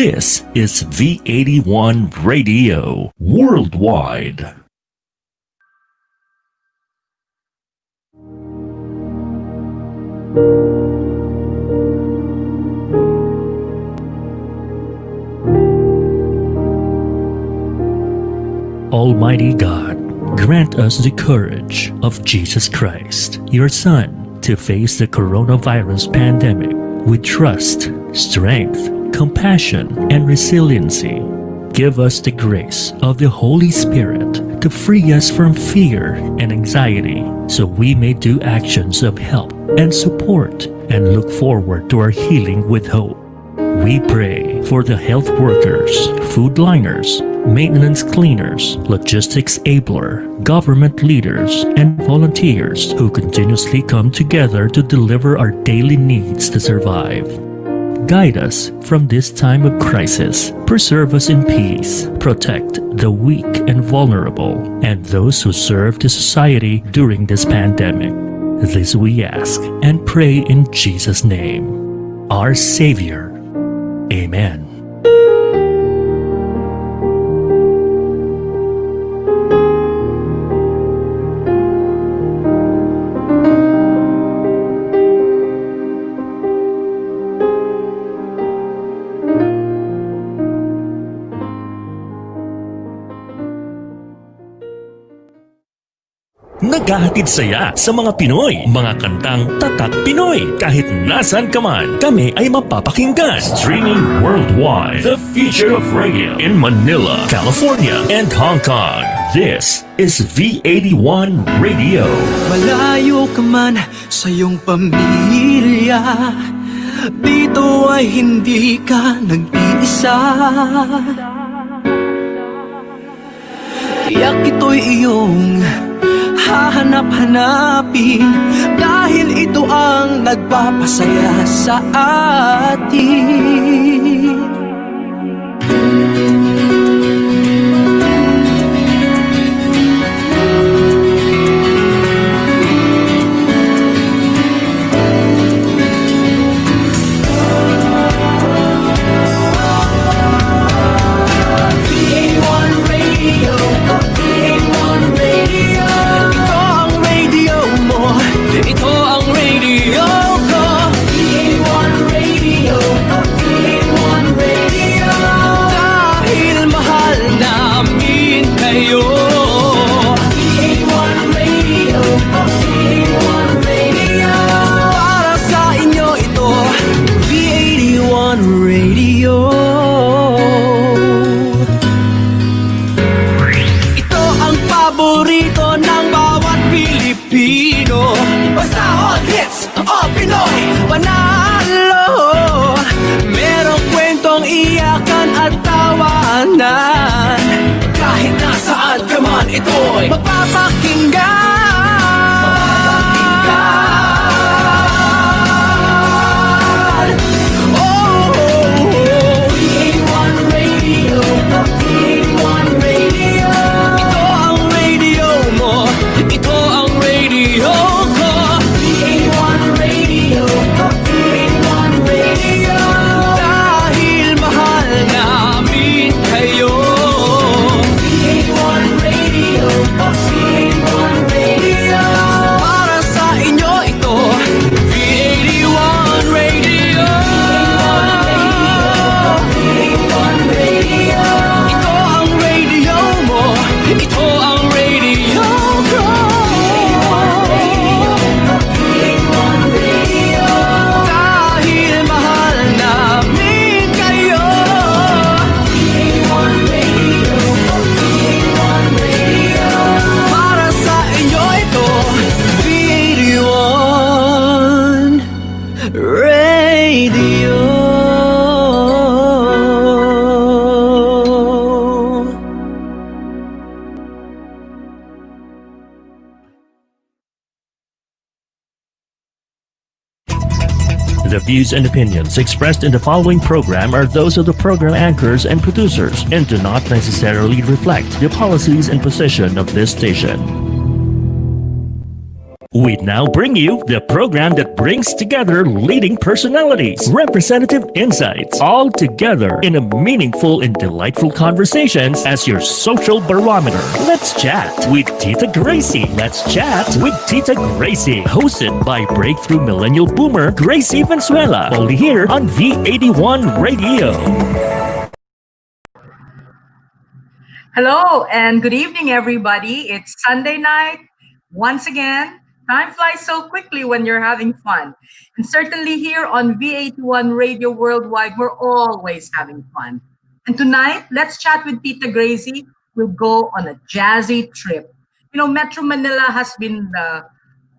This is V81 Radio Worldwide. Almighty God, grant us the courage of Jesus Christ, your Son, to face the coronavirus pandemic with trust, strength, compassion, and resiliency. Give us the grace of the Holy Spirit to free us from fear and anxiety, so we may do actions of help and support and look forward to our healing with hope. We pray for the health workers, food liners, maintenance cleaners, logistics abler, government leaders, and volunteers who continuously come together to deliver our daily needs to survive. Guide us from this time of crisis. Preserve us in peace. Protect the weak and vulnerable, and those who serve the society during this pandemic. This we ask and pray in Jesus' name, our Savior. Amen. Naghahatid saya sa mga Pinoy, mga kantang tatak Pinoy. Kahit nasan ka man, kami ay mapapakinggan. Streaming worldwide, the future of radio in Manila, California, and Hong Kong. This is V81 Radio. Malayo ka man sa iyong pamilya, dito ay hindi ka nag-iisa. Tiyak ito'y iyong hahanap-hanapin, dahil ito ang nagpapasaya sa atin. Kahit nasaan ka man, ito'y mapapakinggan. Oh, V81 Radio, V81 Radio. Ito ang radio mo, ito ang radio ko. V81 Radio, V81 Radio. Dahil mahal namin kayo. V81 Radio, V81 Radio. Para sa inyo ito, V81 Radio. V81 Radio. Ito ang radio mo, ito ang radio ko. V81 Radio. Dahil mahal namin kayo. V81 Radio, V81 Radio. Para sa inyo ito, V81 Radio. The views and opinions expressed in the following program are those of the program anchors and producers and do not necessarily reflect the policies and position of this station. We now bring you the program that brings together leading personalities, representative insights, all together in a meaningful and delightful conversations as your social barometer. Let's chat with Tita Gracie. Let's chat with Tita Gracie. Hosted by breakthrough millennial boomer Gracie Valenzuela. Only here on V81 Radio. Hello and good evening, everybody. It's Sunday night. Once again, time flies so quickly when you're having fun. And certainly here on V81 Radio Worldwide, we're always having fun. And tonight, let's chat with Tita Gracie. We'll go on a jazzy trip. You know, Metro Manila has been the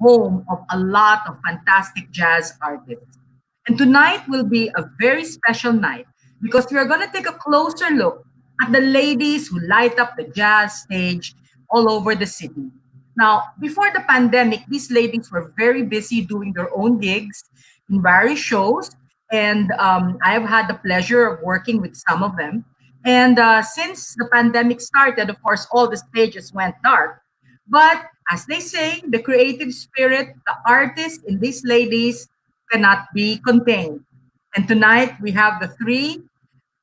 home of a lot of fantastic jazz artists. And tonight will be a very special night because we are going to take a closer look at the ladies who light up the jazz stage all over the city. Now, before the pandemic, these ladies were very busy doing their own gigs in various shows. And I've had the pleasure of working with some of them. And since the pandemic started, of course, all the stages went dark. But as they say, the creative spirit, the artists in these ladies cannot be contained. And tonight we have the three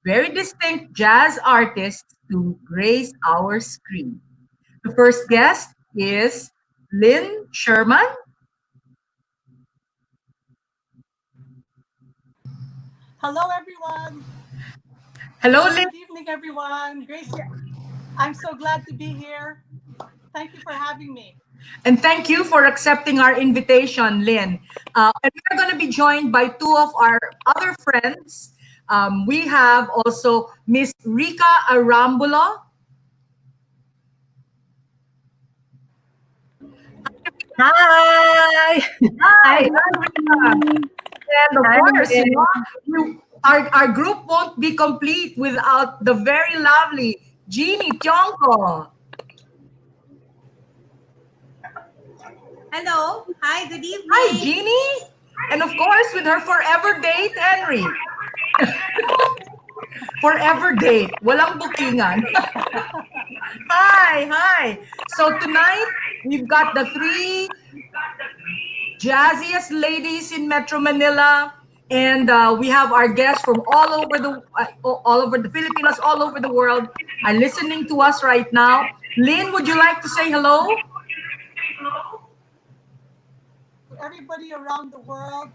very distinct jazz artists to grace our screen. The first guest is Lynn Sherman. Hello, everyone. Hello, Lynn. Good evening, everyone. Gracie, I'm so glad to be here. Thank you for having me. And thank you for accepting our invitation, Lynn. And we're going to be joined by two of our other friends. We have also Miss Rica Arambulo. Hi. Hi, Rica. And of course, our group won't be complete without the very lovely Jeannie Tiongco. Hello. Hi, good evening. Hi, Jeannie. And of course, with her forever date, Henry. Forever date. Walang bookingan. Hi. So tonight, we've got the three jazziest ladies in Metro Manila. And we have our guests from all over the Filipinos, all over the world are listening to us right now. Lynn, would you like to say hello? Everybody around the world,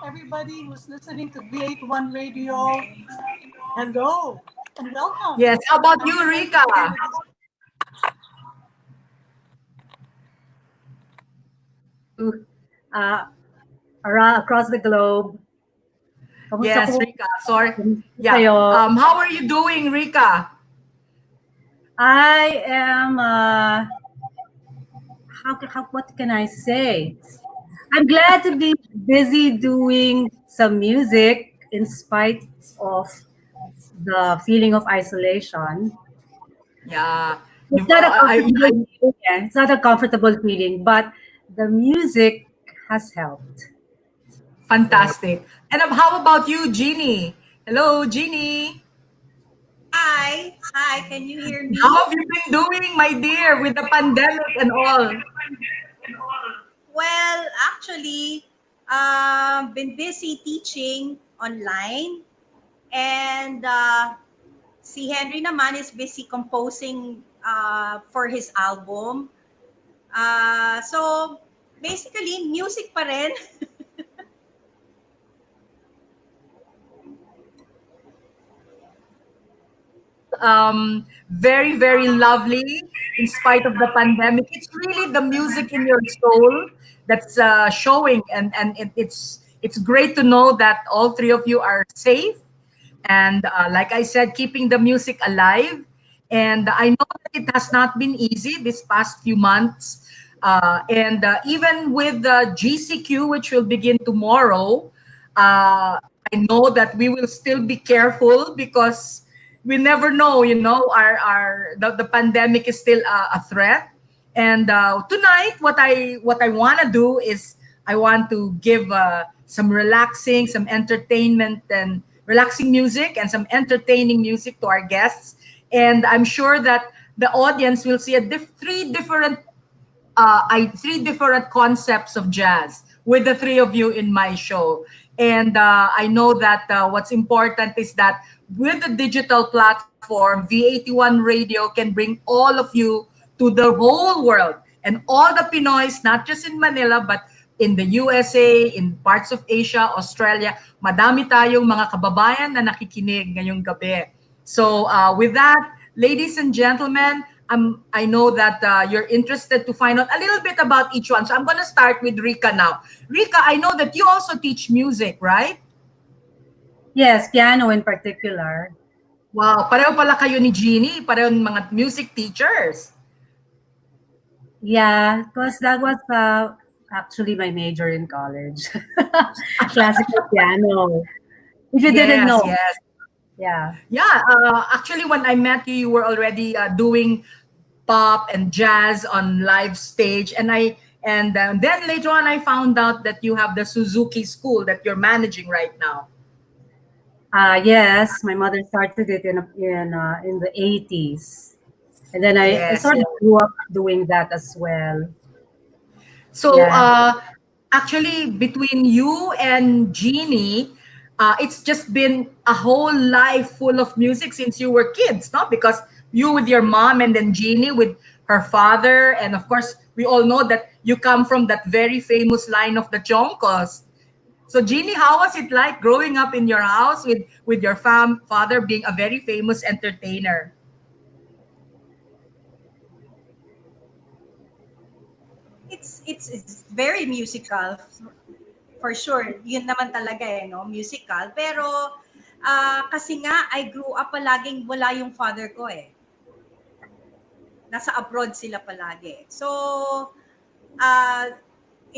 everybody who's listening to V81 Radio, hello and welcome. Yes, how about you, Rica? Across the globe. Kamusta Yes, po? Rica. Sorry. Kamusta Yeah. kayo? How are you doing, Rica? I am, what can I say? I'm glad to be busy doing some music in spite of the feeling of isolation. Yeah. It's not a comfortable feeling. It's not a comfortable feeling, but the music has helped. Fantastic. And how about you, Jeannie? Hello, Jeannie. Hi. Can you hear me? How have you been doing, my dear, with the pandemic and all? Well, actually, been busy teaching online, and si Henry naman is busy composing for his album. So basically, music pa rin. Very, very lovely in spite of the pandemic. It's really the music in your soul that's showing, and it's great to know that all three of you are safe and like I said, keeping the music alive. And I know that it has not been easy this past few months. And even with the GCQ, which will begin tomorrow, I know that we will still be careful because we never know, the pandemic is still a threat. And tonight, what I want to do is I want to give some relaxing, some entertainment and relaxing music and some entertaining music to our guests. And I'm sure that the audience will see three different three different concepts of jazz with the three of you in my show. And I know that what's important is that with the digital platform, V81 Radio can bring all of you to the whole world and all the Pinoys, not just in Manila, but in the USA, in parts of Asia, Australia. Madami tayong mga kababayan na nakikinig ngayong gabi. So with that, ladies and gentlemen, I know that you're interested to find out a little bit about each one. So I'm going to start with Rica now. Rica, I know that you also teach music, right? Yes, piano in particular. Wow, pareho pala kayo ni Jeannie, pareho mga music teachers. Yeah, because that was actually my major in college. Classical piano. If you didn't Yes, know. yes. Yeah. Yeah, actually when I met you, you were already doing pop and jazz on live stage, and then later on I found out that you have the Suzuki School that you're managing right now. Yes, my mother started it in the 80s. And then I Yes, sort of yes. grew up doing that as well. So Yeah. actually, between you and Jeannie, it's just been a whole life full of music since you were kids, no? Because you with your mom and then Jeannie with her father, and of course, we all know that you come from that very famous line of the Tiongcos. So Jeannie, how was it like growing up in your house with your father being a very famous entertainer? It's very musical for sure. Yun naman talaga no, musical. Pero kasi nga I grew up palaging wala yung father ko eh. Nasa abroad sila palagi. So uh,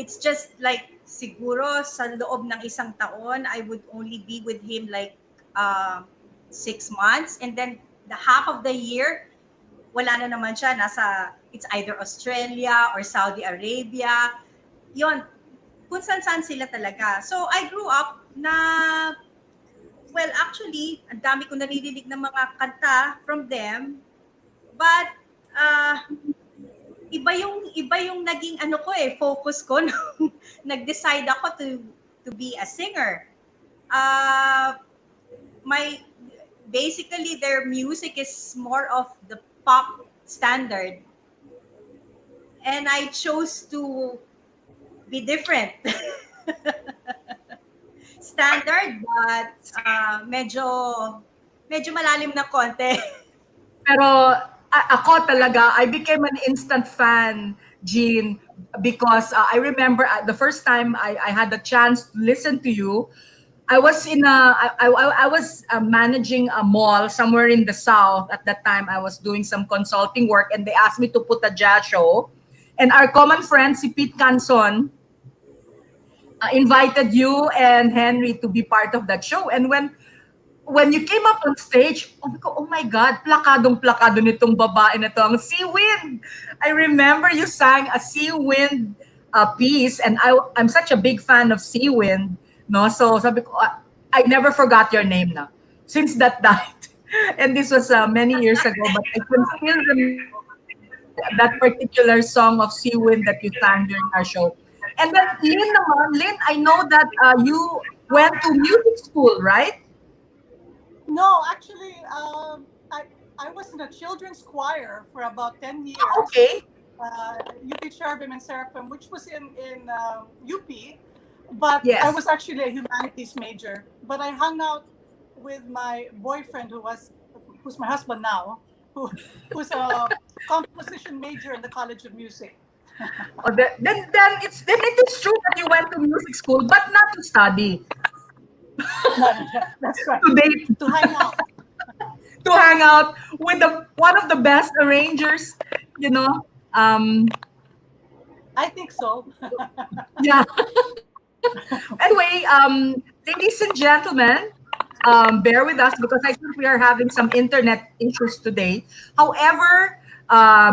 it's just like siguro sa loob ng isang taon I would only be with him like 6 months, and then the half of the year wala na naman siya, nasa it's either Australia or Saudi Arabia. Yon, kung saan sila talaga. So I grew up na, well actually ang dami ko naririnig ng mga kanta from them, but uh, iba yung naging ano ko eh, focus ko nung nag-decide ako to be a singer. My basically their music is more of the pop standard, and I chose to be different. Standard, but medyo malalim na konti. Pero ako talaga, I became an instant fan, Jean, because I remember the first time I had the chance to listen to you. I was I was managing a mall somewhere in the south at that time. I was doing some consulting work, and they asked me to put a jazz show. And our common friend, si Pete Canson, invited you and Henry to be part of that show. And when you came up on stage, oh my God, plakadong-plakado nitong babae na to, ang Sea Wind. I remember you sang a Sea Wind piece, and I'm such a big fan of Sea Wind, no? So sabi ko, I never forgot your name na since that night. And this was many years ago, but I can still remember that particular song of Sea Wind that you sang during our show. And then Lynn naman, Lynn, I know that you went to music school, right? No, actually, I was in a children's choir for about 10 years. Okay. UP Sherman and Seraphim, which was in UP, but Yes. I was actually a humanities major. But I hung out with my boyfriend, who's my husband now, who's a composition major in the College of Music. Oh, then it is true that you went to music school, but not to study. That's right. To date, To hang out. to hang out with one of the best arrangers, you know. I think so. Yeah. Anyway, ladies and gentlemen, bear with us because I think we are having some internet issues today. However,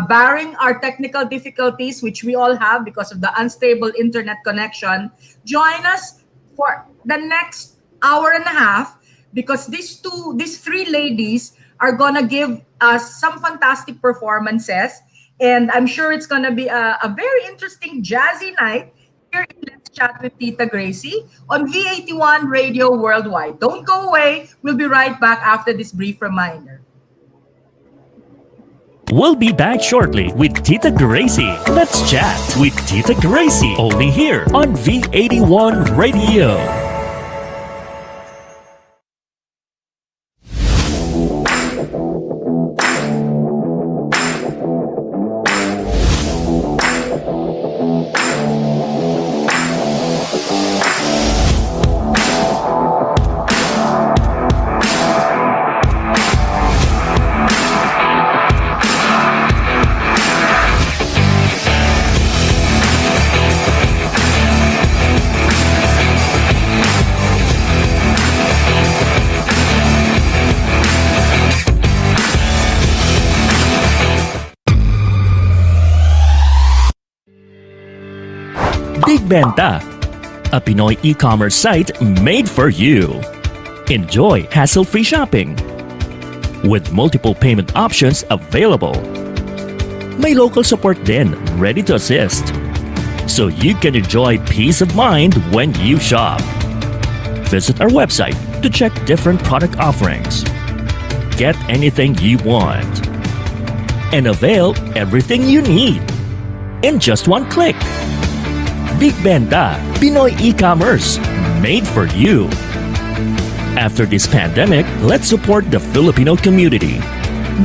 barring our technical difficulties, which we all have because of the unstable internet connection, join us for the next hour and a half because these three ladies are gonna give us some fantastic performances. And I'm sure it's going to be a very interesting jazzy night here in Let's Chat with Tita Gracie on V81 Radio Worldwide. Don't go away. We'll be right back after this brief reminder. We'll be back shortly with Tita Gracie. Let's chat with Tita Gracie only here on V81 Radio. Big Benta, a Pinoy e-commerce site made for you. Enjoy hassle-free shopping with multiple payment options available. May local support din ready to assist, so you can enjoy peace of mind when you shop. Visit our website to check different product offerings. Get anything you want and avail everything you need in just one click. Big Benta, Pinoy e-commerce, made for you. After this pandemic, let's support the Filipino community.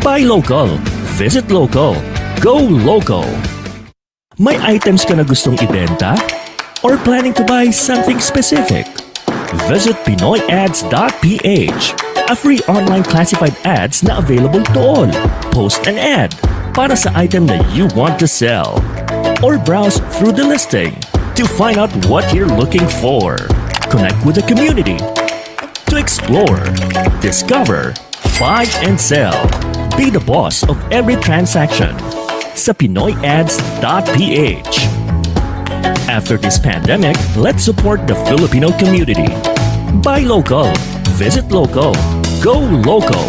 Buy local, visit local, go local. May items ka na gustong ibenta? Or planning to buy something specific? Visit pinoyads.ph, a free online classified ads na available to all. Post an ad para sa item that you want to sell. Or browse through the listing to find out what you're looking for. Connect with the community to explore, discover, buy and sell. Be the boss of every transaction sa pinoyads.ph. After this pandemic, let's support the Filipino community. Buy local, visit local, go local.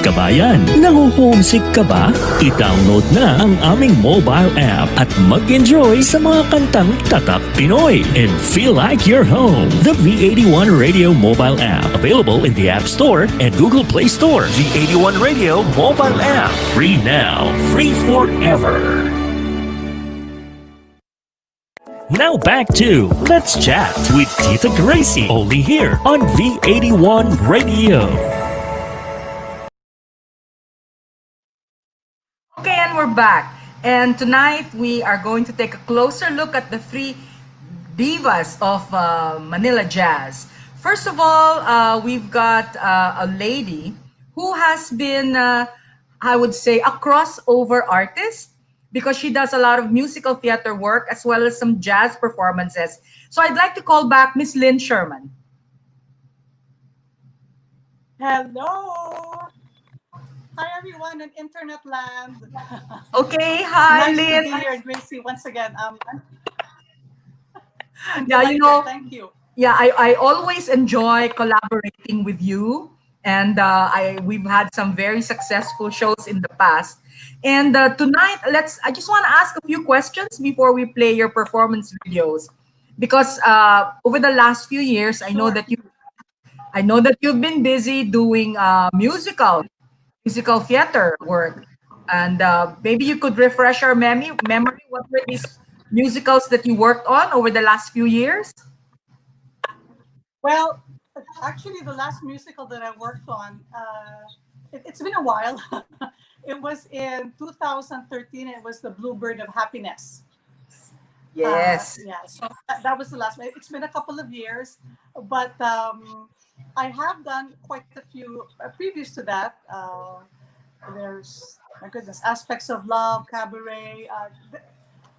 Kabayan, naho-homesick ka ba? I-download na ang aming mobile app at mag-enjoy sa mga kantang tatak Pinoy and feel like you're home. The V81 Radio mobile app, available in the App Store and Google Play Store. V81 Radio mobile app, free now, free forever. Now back to Let's Chat with Tita Gracie, only here on V81 Radio. Okay, and we're back. And tonight we are going to take a closer look at the three divas of Manila jazz. First of all, we've got a lady who has been, I would say, a crossover artist because she does a lot of musical theater work as well as some jazz performances. So I'd like to call back Miss Lynn Sherman. Hello. Hi everyone in internet land. Okay, hi Nice Lynn. to be here, Gracie, once again. I'm Yeah, you delighted. know, Thank you. yeah, I always enjoy collaborating with you, and we've had some very successful shows in the past. And tonight, I just want to ask a few questions before we play your performance videos, because over the last few years, Sure. I know that you've been busy doing musical theater work, and maybe you could refresh our memory. What were these musicals that you worked on over the last few years? Well, actually, the last musical that I worked on, it's been a while. It was in 2013. It was The Bluebird of Happiness. Yes. Yeah, so that was the last one. It's been a couple of years, but I have done quite a few previous to that. there's, my goodness, aspects of love, cabaret,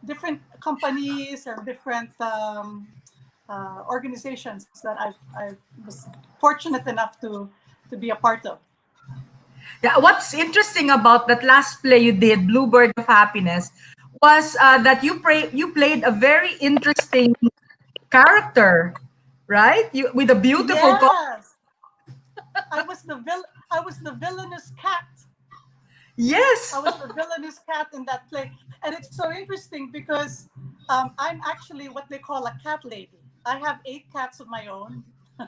different companies and different organizations that I was fortunate enough to be a part of. Yeah, what's interesting about that last play you did, Bluebird of Happiness, was that you played a very interesting character, right? You with a beautiful Yes, I was the villainous cat. yes. I was the villainous cat in that play, and it's so interesting because I'm actually what they call a cat lady. I have 8 cats of my own, so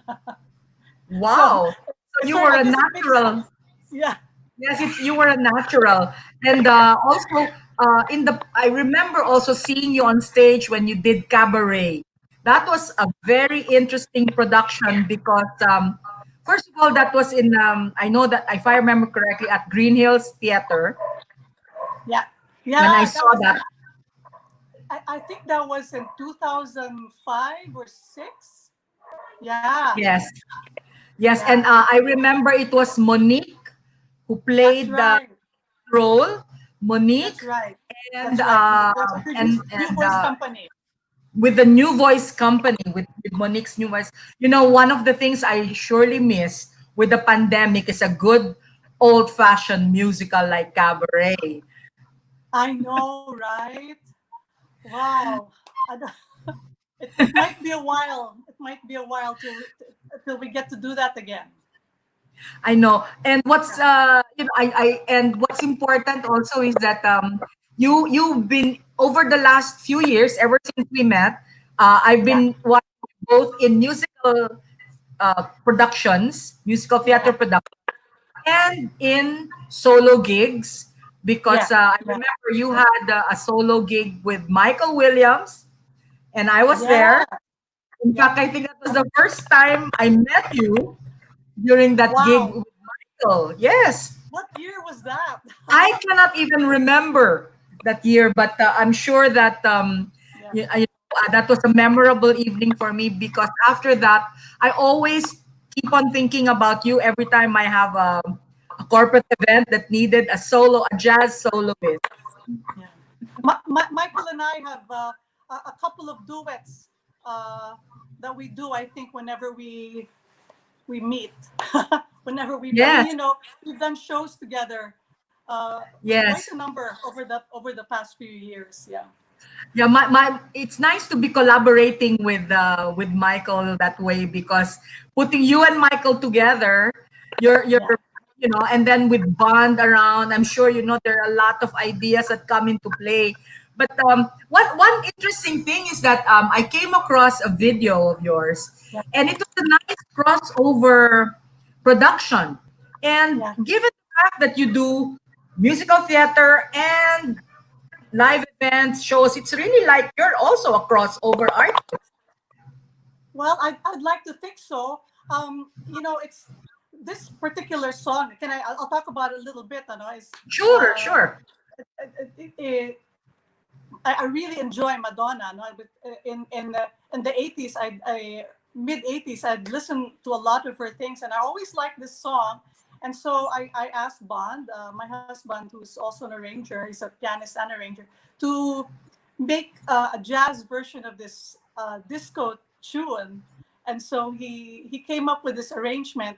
Wow. So you so were I a guess it makes natural. sense. Yeah, Yes, you were a natural, and also in the I remember also seeing you on stage when you did cabaret. That was a very interesting production because first of all that was in I know that if I remember correctly at Green Hills Theater yeah, when I yeah. That saw was that. I think that was in 2005 or 6. Yeah, Yes, yes, and yeah. I remember it was Monique who That's played the right. role. Monique That's right. and That's right. That's a new and voice company. with the new voice company with Monique's new voice. You know, one of the things I surely miss with the pandemic is a good old-fashioned musical like cabaret. I know, right? Wow. I don't- it might be a while. It might be a while till we get to do that again. I know. And what's Yeah. I and what's important also is that you've been over the last few years, ever since we met, I've Yeah. been watching both in musical productions, musical theater Yeah. productions and in solo gigs because Yeah. I Yeah. remember you had a solo gig with Michael Williams and I was there. Yeah. In Yeah. fact, I think that was the first time I met you during that gig Wow. with Michael. Yes, What year was that? I cannot even remember that year, but I'm sure that Yeah. that was a memorable evening for me because after that, I always keep on thinking about you every time I have a corporate event that needed a jazz soloist. Yeah. Michael and I have a couple of duets uh, that we do. I think whenever we meet, whenever I mean, Yes, we've done shows together, quite yes. a number over the past few years. Yeah. Yeah, it's nice to be collaborating with Michael that way because putting you and Michael together, you're Yeah. and then with Bond around, I'm sure there are a lot of ideas that come into play. But one interesting thing is that I came across a video of yours, Yeah. and it was a nice crossover production. And Yeah. given the fact that you do musical theater and live events, shows. It's really like you're also a crossover artist. Well, I'd like to think so. It's this particular song. I'll talk about it a little bit. I know it's Sure, uh, sure. it, it, I really enjoy Madonna. No? But in the 80s, I mid 80s, I'd listened to a lot of her things, and I always liked this song. And so I asked Bond, my husband, who's also an arranger, he's a pianist and arranger, to make a jazz version of this disco tune. And so he came up with this arrangement.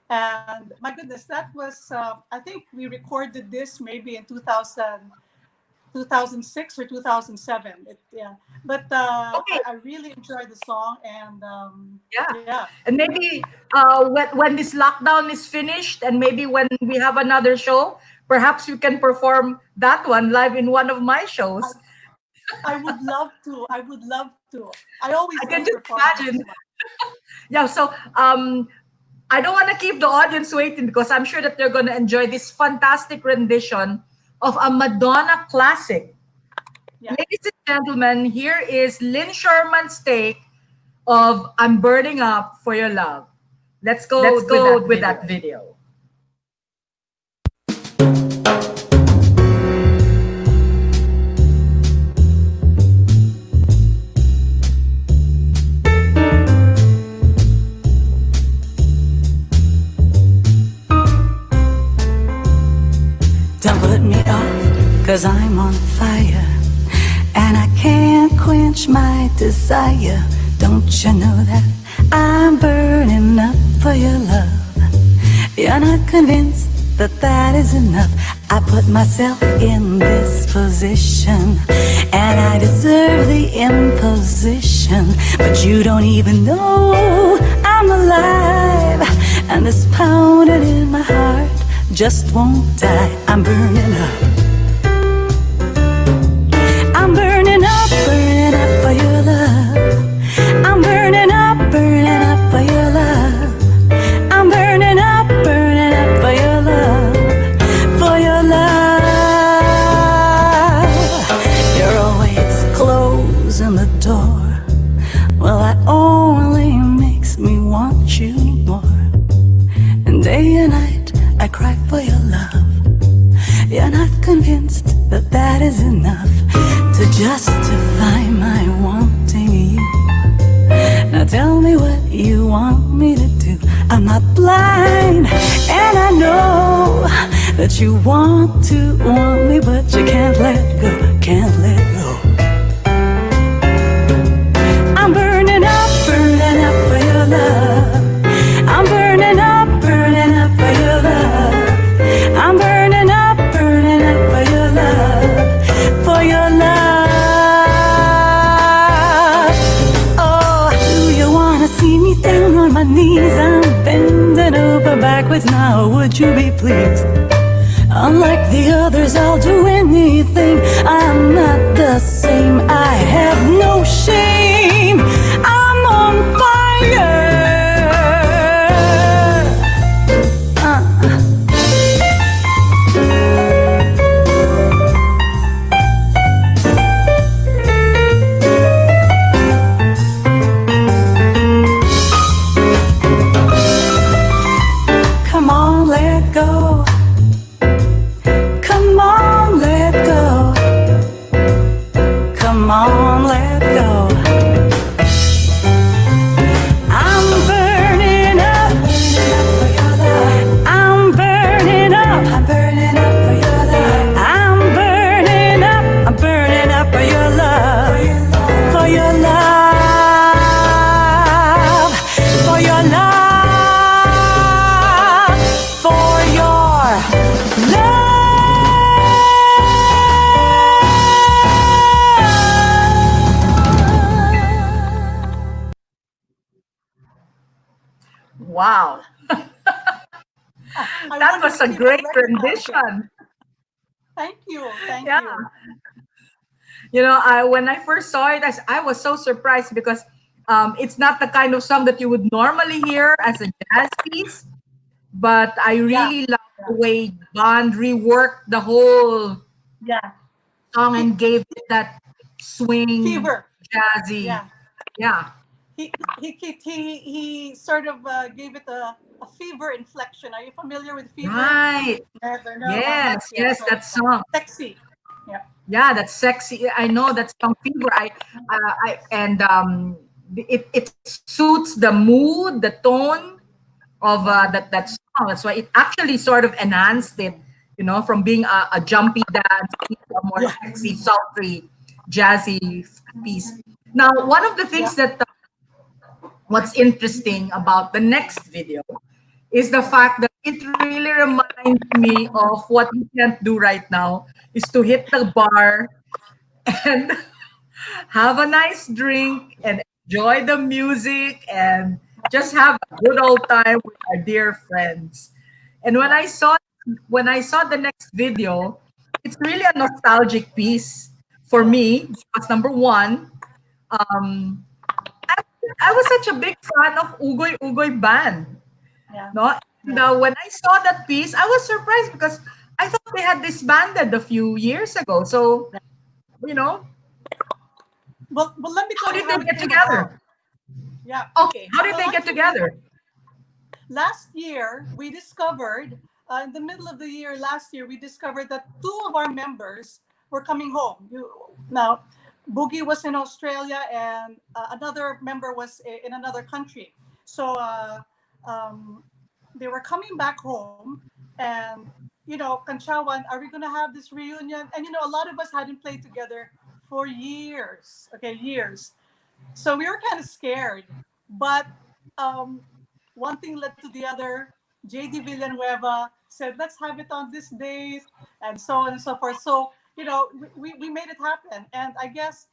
And my goodness, that was, I think we recorded this maybe in 2006 or 2007. Yeah, but Okay, I really enjoyed the song, and yeah. yeah, And maybe when this lockdown is finished, and maybe when we have another show, perhaps you can perform that one live in one of my I, shows. I would love to. I would love to. I always I can love just performing as imagine. well. Yeah, so I don't want to keep the audience waiting because I'm sure that they're going to enjoy this fantastic rendition of a Madonna classic. Yeah. Ladies and gentlemen, here is Lynn Sherman's take of I'm Burning Up for Your Love. Let's go with that video. fire, and I can't quench my desire. Don't you know that I'm burning up for your love? You're not convinced that that is enough. I put myself in this position, and I deserve the imposition. But you don't even know I'm alive, and this pounding in my heart just won't die. I'm burning up. I'm burning up for your love. I'm burning up for your love. I'm burning up for your love. For your love. You're always closing the door. Well, that only makes me want you more. And day and night I cry for your love. You're not convinced that that is enough to justify my wanting you. Now tell me what you want me to do. I'm not blind, and I know that you want me, but you can't let go, can't let go. I'm burning up for your love. I'm burning up for your love. I'm burning up for your love, for your love. Oh, do you wanna see me down on my knees? I'm bending over backwards now, would you be pleased? Unlike the others, I'll do anything. I'm not the same, I have no shame. I'm on fire. Come on, let go. Come on, let go. Come on, let go. I'm burning up. I'm burning up. I'm burning up for your love. I'm burning up. I'm burning up for your love. For your love. For your love. For your love. Wow. I That wonder was if a you can great recognize it. rendition. Thank you. Thank Yeah. you. You know, when I first saw it, I was so surprised because it's not the kind of song that you would normally hear as a jazz piece. But I Yeah. really love the way Bond reworked the whole Yeah. song He, and gave it that swing, fever. jazzy. Yeah. Yeah. He sort of gave it a fever inflection. Are you familiar with fever? Right. Never know how much. Yes, Yeah. yes, So that song. sexy. Yeah. Yeah, that's sexy. I know that song Fever. And it suits the mood, the tone of that song. That's why it actually sort of enhanced it, you know, from being a jumpy dance to a more Yeah. sexy, sultry, jazzy piece. Now, one of the Yeah. things that what's interesting about the next video is the fact that it really reminds me of what we can't do right now is to hit the bar and have a nice drink and enjoy the music and just have a good old time with our dear friends. And Yeah. when I saw the next video, it's really a nostalgic piece for me because number one, um, I was such a big fan of Ugoy Ugoy Band. Yeah. No, and when I saw that piece, I was surprised because I thought they had disbanded a few years ago. So you know, Well, let me how tell you did they how it get came about. together? Yeah. Okay, how did Well, they get actually, together? last year we discovered in the middle of the year last year we discovered that two of our members were coming home. Now Boogie was in Australia, and another member was in another country. So um, they were coming back home, and Kanchawan, are we gonna have this reunion? And a lot of us hadn't played together for years. Okay, years. So we were kind of scared, but um, one thing led to the other. JD Villanueva said, let's have it on this date, and so on and so forth. So, we made it happen. And I guess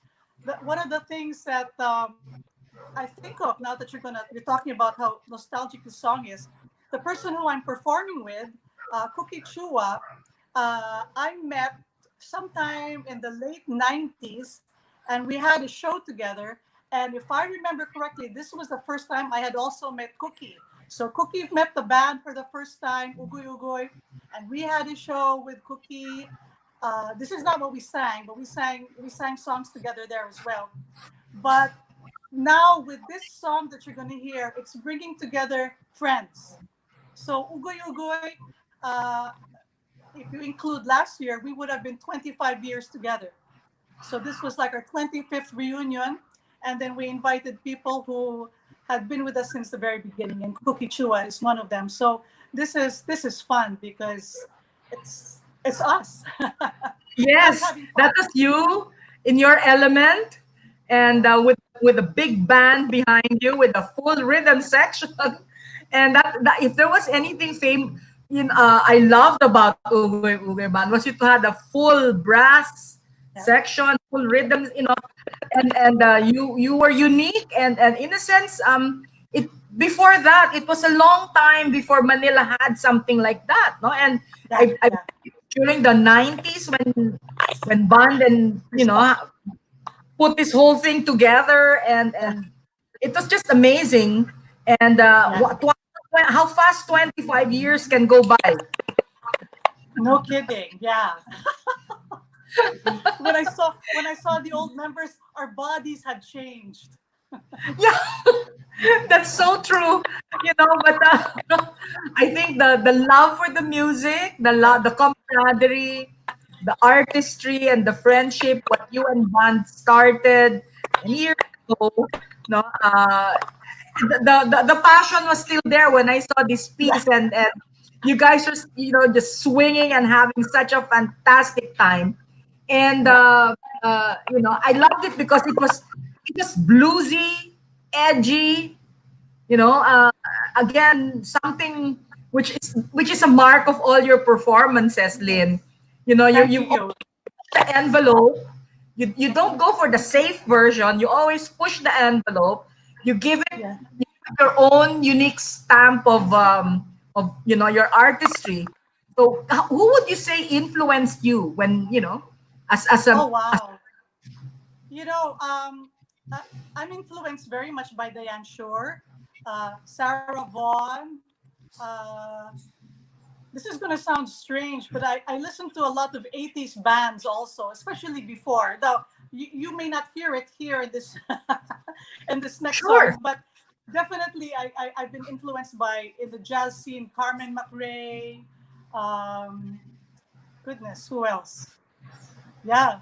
one of the things that I think of now that you're talking about how nostalgic the song is, the person who I'm performing with, Cookie Chua, I met sometime in the late 90s, and we had a show together. And if I remember correctly, this was the first time I had also met Cookie. So Cookie met the band for the first time, Ugoy Ugoy, and we had a show with Cookie. This is not what we sang, but we sang songs together there as well. But now with this song that you're going to hear, it's bringing together friends. So Ugoy Ugoy, uh, if you include last year, we would have been 25 years together. So this was like our 25th reunion. And then we invited people who had been with us since the very beginning, and Cookie Chua is one of them. So this is fun because it's us. Us Yes, having fun. that was you in your element, and with a big band behind you with a full rhythm section. And that if there was anything I loved about Ugoy Ugoy Band was it had a full brass Yeah. section, full rhythms, and you were unique, and in a sense, it before that it was a long time before Manila had something like that, no? And Yeah. I Yeah. during the 90s when Band and put this whole thing together, and it was just amazing. And Yeah. how fast 25 years can go by. No kidding. Yeah. When I saw the old members, our bodies had changed. Yeah, that's so true. But I think the love for the music, the camaraderie, the artistry, and the friendship, what you and Band started and years ago, no, the passion was still there when I saw this piece, and you guys are just swinging and having such a fantastic time. And Yeah. I loved it because it was bluesy, edgy, you know uh, again, something which is a mark of all your performances, Lynn. Thank You you. the envelope. You don't go for the safe version. You always push the envelope. You give it Yeah. your own unique stamp of your artistry. So who would you say influenced you when as Oh a as wow. You know, um, I, I'm influenced very much by Diane Shore, Sarah Vaughan. Uh, this is going to sound strange, but I listen to a lot of 80s bands also, especially before. Now, you may not hear it here in this in this next Sure. songs, but definitely I've been influenced by in the jazz scene, Carmen McRae. Um, Goodness, who else? Yeah,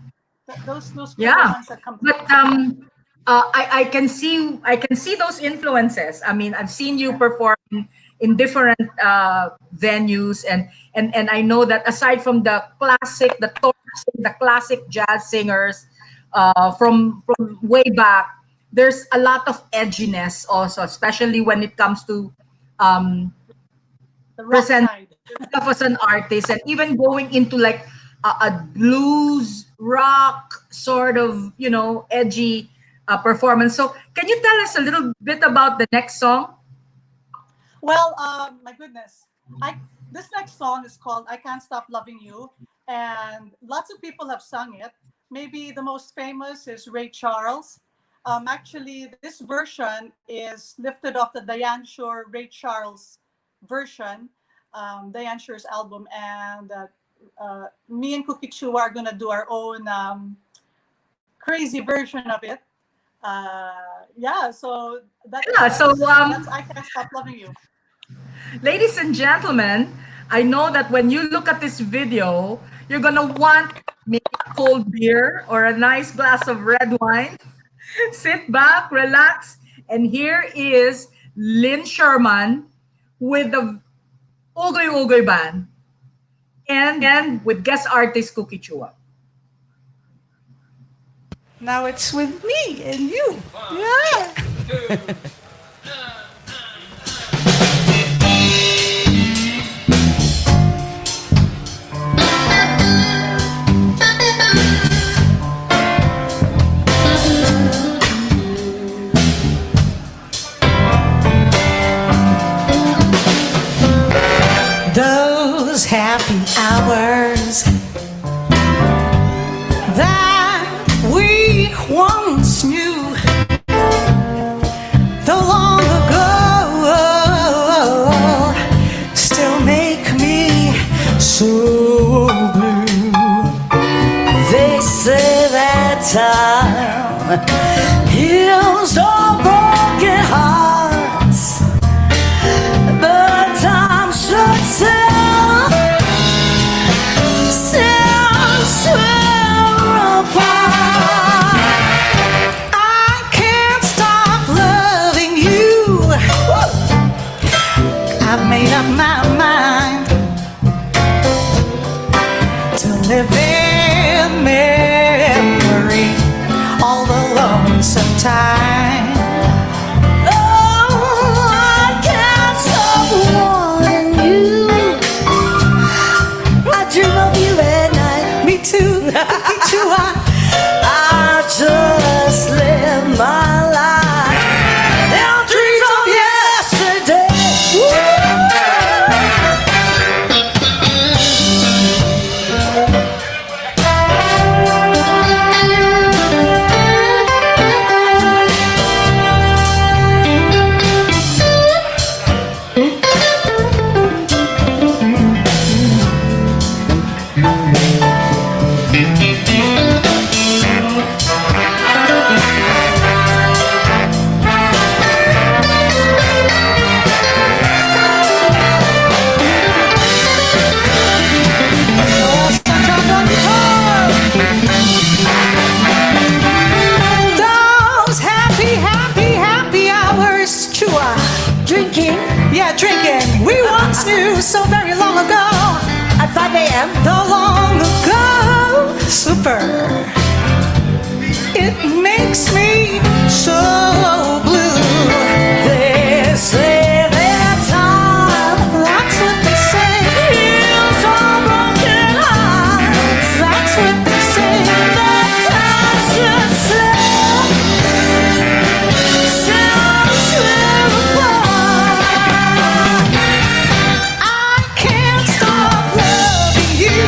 those were the Yeah, ones that come to but mind. Yeah. I can see those influences. I mean, I've seen you perform in different venues, and I know that aside from the classic jazz singers from way back, there's a lot of edginess also, especially when it comes to um, The rock present side. yourself as an artist, and even going into like a blues rock sort of edgy performance. So can you tell us a little bit about the next song? Well, my goodness, I this next song is called "I Can't Stop Loving You," and lots of people have sung it. Maybe the most famous is Ray Charles. Actually, this version is lifted off the Diane Shore Ray Charles version, Diane Shore's album, and me and Cookie Chua are gonna do our own crazy version of it. Yeah, so Yeah. So that's "I Can't Stop Loving You." ladies and gentlemen, I know that when you look at this video, you're gonna want maybe a cold beer or a nice glass of red wine. Sit back, relax, and here is Lynn Sherman with the Ugoy Ugoy Band. and with guest artist Cookie Chua. Now it's with me and you. Yeah. Those happy hours that we once knew, though long ago, still make me so blue. They say that time heals all broken hearts, but time should tell. Since we're apart, I can't stop loving you. I've made up my mind to live in memory all the lonesome time. Oh, I can't stop wanting you. I dream of you at night. Me too. Me too. I just live my life in dreams of yesterday. Those happy, happy, happy hours, chua. Drinking? Yeah, drinking. We once knew so very long ago. At 5 a.m. The long ago. Super. It makes me so blue. They say that time, that's what they say, heals all broken hearts. That's what they say. That time should say, since we're apart, I can't stop loving you.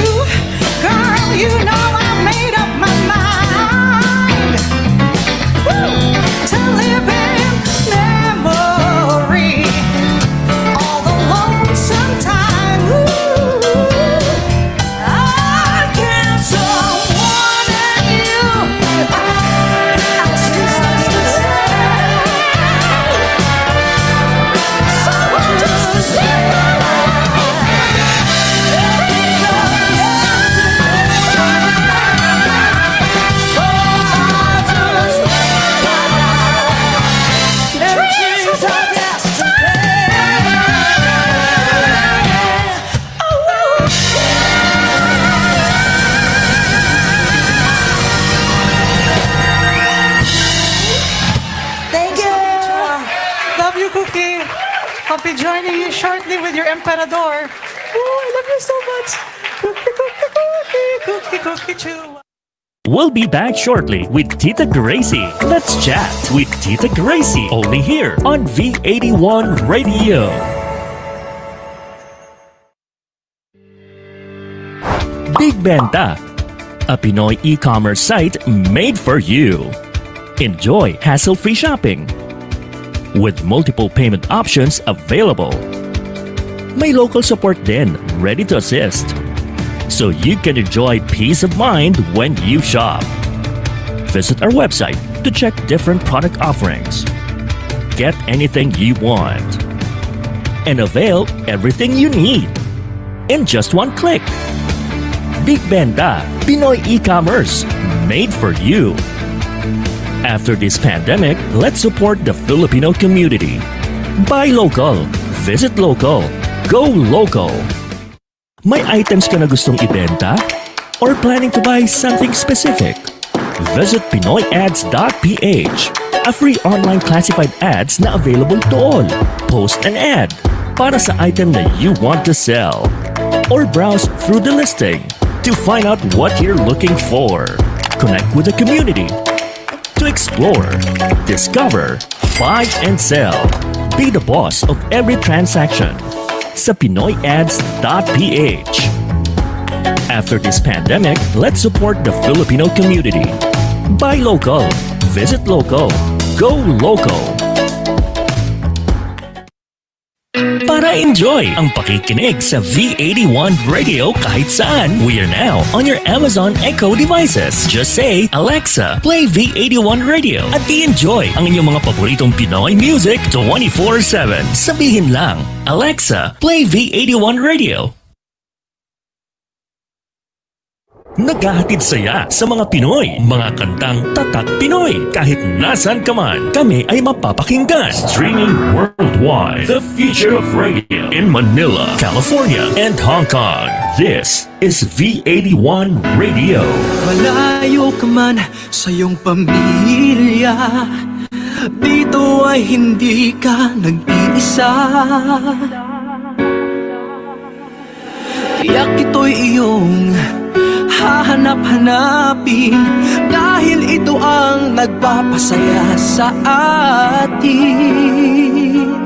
Girl, you know I made up my mind. Woo! To live in memory all the lonesome time. Ooh, I can't stop wanting you. I just Thank you. Love you, Cookie. I'll be joining you shortly with your emperador. Oh, I love you so much. Cookie, cookie, cookie, cookie, cookie, chew. We'll be back shortly with Tita Gracie. Let's chat with Tita Gracie only here on V81 Radio. Big Benta, a Pinoy e-commerce site made for you. Enjoy hassle-free shopping with multiple payment options available. May local support din ready to assist, so you can enjoy peace of mind when you shop. Visit our website to check different product offerings. Get anything you want and avail everything you need in just one click. Big Benta, Pinoy e-commerce made for you. After this pandemic, let's support the Filipino community. Buy local, visit local, go local. May items ka na gustong ibenta? Or planning to buy something specific? Visit PinoyAds.ph, a free online classified ads na available to all. Post an ad para sa item that you want to sell. Or browse through the listing to find out what you're looking for. Connect with the community to explore, discover, buy and sell. Be the boss of every transaction sa PinoyAds.ph. After this pandemic, let's support the Filipino community. Buy local, visit local, go local. Para enjoy ang pakikinig sa V81 Radio kahit saan, we are now on your Amazon Echo devices. Just say, Alexa, play V81 Radio at i-enjoy ang inyong mga paboritong Pinoy music 24/7. Sabihin lang, Alexa, play V81 Radio. Naghahatid saya sa mga Pinoy, mga kantang tatak Pinoy. Kahit nasan ka man, kami ay mapapakinggan. Streaming worldwide, the future of radio in Manila, California, and Hong Kong. This is V81 Radio. Malayo ka man sa iyong pamilya, dito ay hindi ka nag-iisa. Tiyak ito'y iyong hahanap-hanapin, dahil ito ang nagpapasaya sa atin.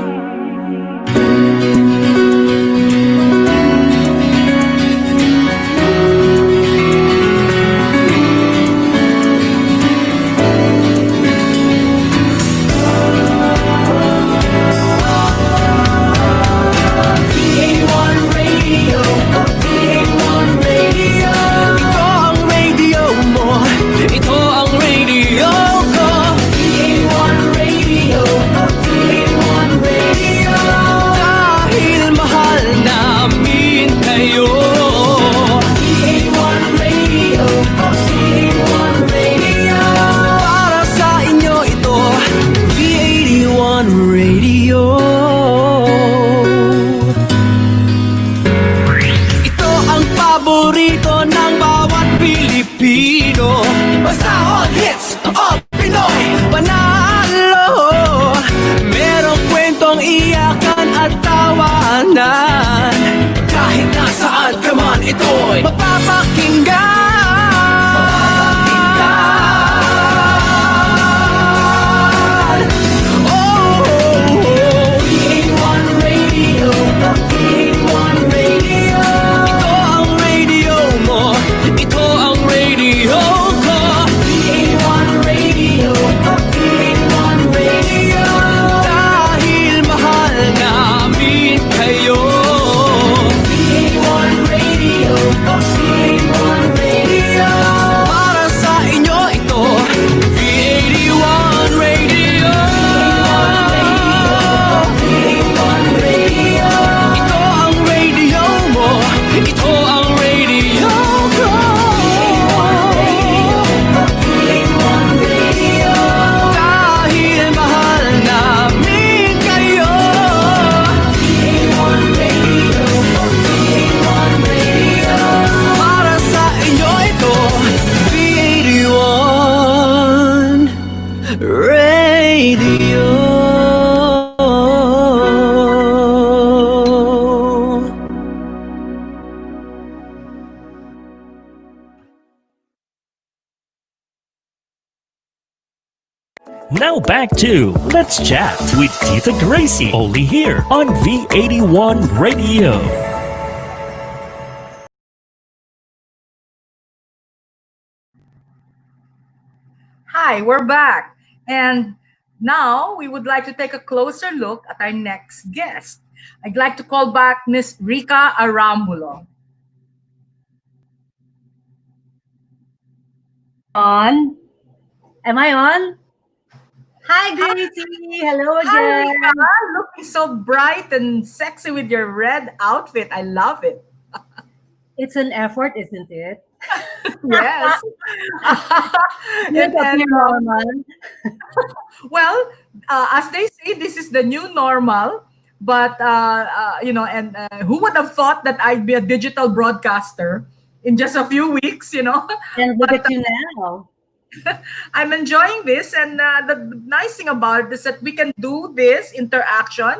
Kahit nasaan ka man, ito'y mapapakinggan. Now back to Let's Chat with Tita Gracie, only here on V81 Radio. Hi, we're back. And now we would like to take a closer look at our next guest. I'd like to call back Miss Rica Arambulo. On? Am I on? Hi, Gracie. Hello again. Hi, Rica. Looking so bright and sexy with your red outfit. I love it. It's an effort, isn't it? Yes. You're talking normal. Well, as they say, this is the new normal. But and who would have thought that I'd be a digital broadcaster in just a few weeks, And look But at you now. I'm enjoying this, and the nice thing about it is that we can do this interaction,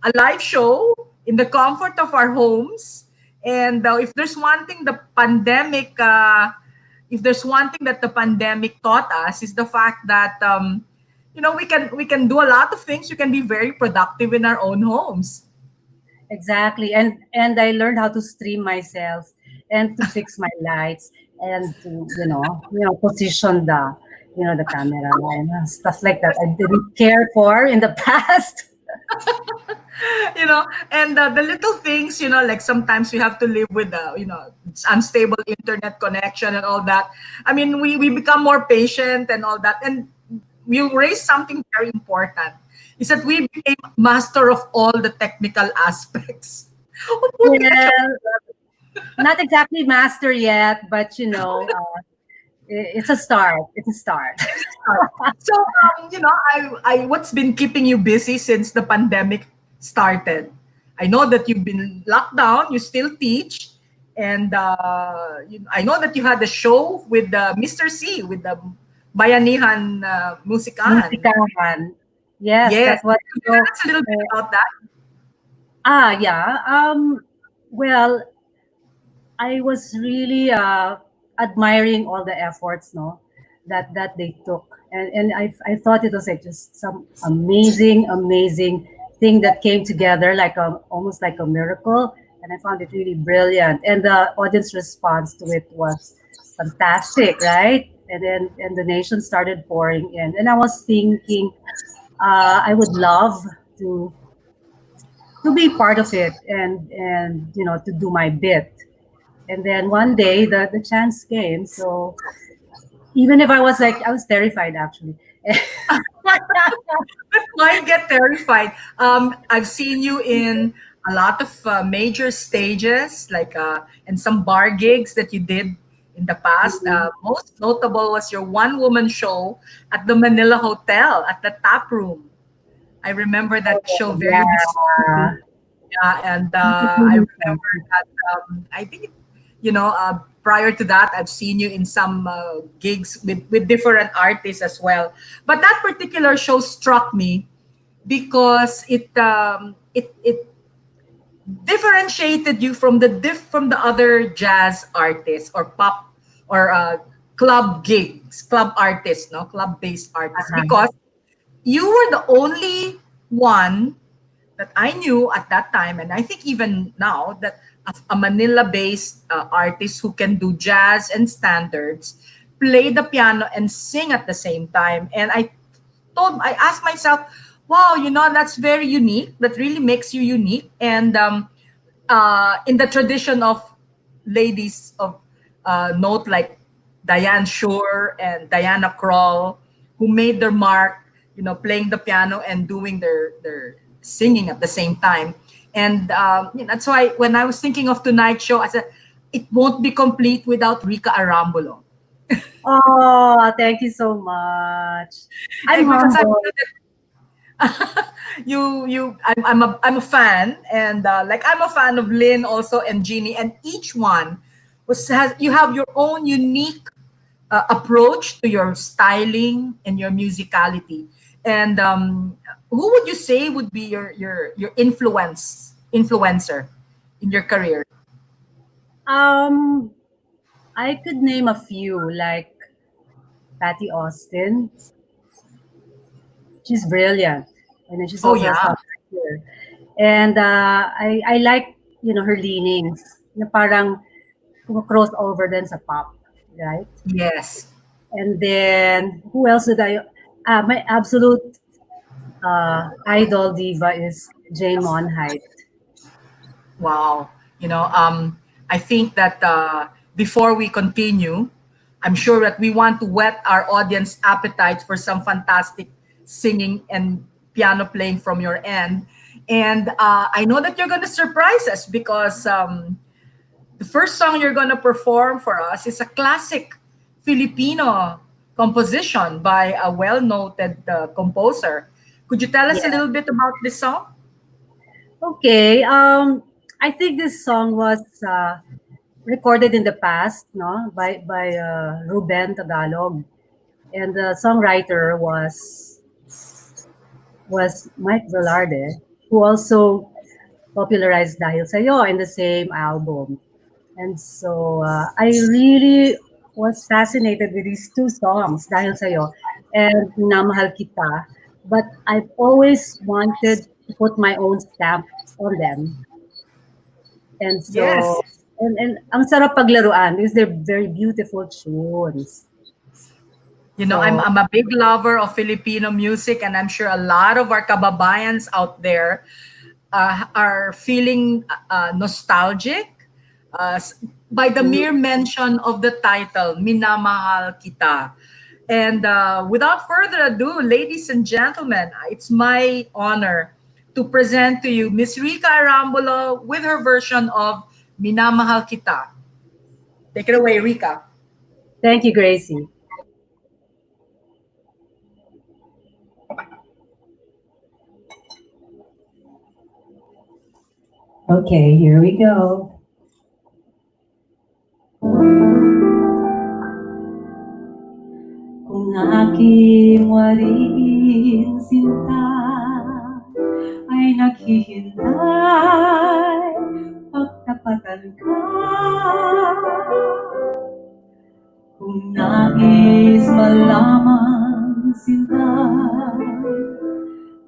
a live show in the comfort of our homes. And if there's one thing the pandemic, if there's one thing that the pandemic taught us, is the fact that we can do a lot of things. We can be very productive in our own homes. Exactly. And I learned how to stream myself and to fix my lights and to, position the camera and stuff like that. I didn't care for in the past. And the little things, like sometimes we have to live with it's unstable internet connection and all that. I mean, we become more patient and all that. And we raise something very important, is that we became master of all the technical aspects of putting a show. Well, not exactly master yet, but it's a start. It's a start. So, what's been keeping you busy since the pandemic started? I know that you've been locked down. You still teach, and I know that you had a show with Mr. C, with the Bayanihan Musikan. Musikahan. Yes, Yes, that was can you tell us a little bit about that? yeah. Well, I was really admiring all the efforts, no, that they took, and I thought it was like just some amazing thing that came together like almost like a miracle, and I found it really brilliant, and the audience response to it was fantastic, right? And the nation started pouring in, and I was thinking I would love to to be part of it and to do my bit. And then one day the chance came. So even if I was terrified actually. I get terrified. I've seen you in a lot of major stages, like and some bar gigs that you did in the past. Most notable was your one-woman show at the Manila Hotel at the tap room. I remember that show very Yeah. distinctly. Yeah, and It I really remember that. I think, prior to that, I've seen you in some gigs with different artists as well. But that particular show struck me because it differentiated you from from the other jazz artists or pop or club gigs, club artists, no, club based artists, uh-huh. because you were the only one that I knew at that time, and I think even now, that a Manila-based artist who can do jazz and standards, play the piano and sing at the same time. And I asked myself, wow, that's very unique. That really makes you unique. And in the tradition of ladies of note like Diane Shore and Diana Krall, who made their mark, playing the piano and doing their singing at the same time. And that's why when I was thinking of tonight's show, I said it won't be complete without Rica Arambulo. Oh, thank you so much. I'm And because I humbled. I'm a fan, and I'm a fan of Lynn also, and Jeannie, and each one you have your own unique approach to your styling and your musicality. And who would you say would be your influencer in your career? Um, I could name a few like Patty Austin. She's brilliant, and then she's Oh also a yeah. songwriter. And I like her leanings. Na parang crossover din sa pop, right? Yes. And then who else did I? My absolute idol diva is Jane Monheit. Wow. I think that before we continue, I'm sure that we want to whet our audience appetite for some fantastic singing and piano playing from your end. And I know that you're going to surprise us because the first song you're going to perform for us is a classic Filipino composition by a well noted composer. Could you tell us a Yeah. little bit about this song? Okay. I think this song was recorded in the past, no, by Ruben Tagalog, and the songwriter was Mike Velarde, who also popularized Dahil Sa'yo in the same album. And so I really was fascinated with these two songs, Dahil Sa'yo and Namahal Kita. But I've always wanted to put my own stamp on them. And Yes. so, and ang sarap paglaruan because they're very beautiful tunes. You know, So, I'm a big lover of Filipino music, and I'm sure a lot of our kababayans out there are feeling nostalgic by the mere mention of the title, Minamahal Kita. And without further ado, ladies and gentlemen, it's my honor to present to you Miss Rica Arambulo with her version of Minamahal Kita. Take it away, Rica. thank you, Gracie. Okay, here we go. Kung aking wariin sinta ay naghihintay pagtapatan ka. Kung nais malaman sinta,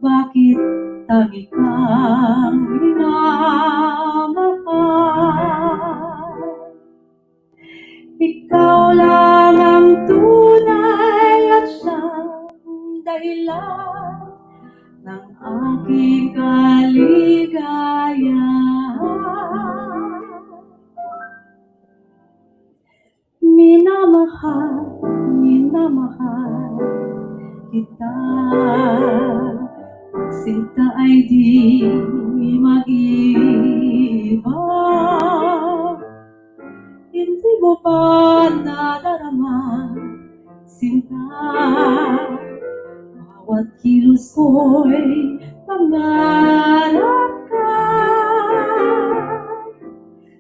bakit tangi kang minamahal? Ikaw lang ang tunay at siyang dahilan ng aking kaligayahan. Minamahal, minamahal kita. Sinta ay di mag-iba. Hindi mo ba nadarama, sinta? Bawat kilos ko'y pangarap ka.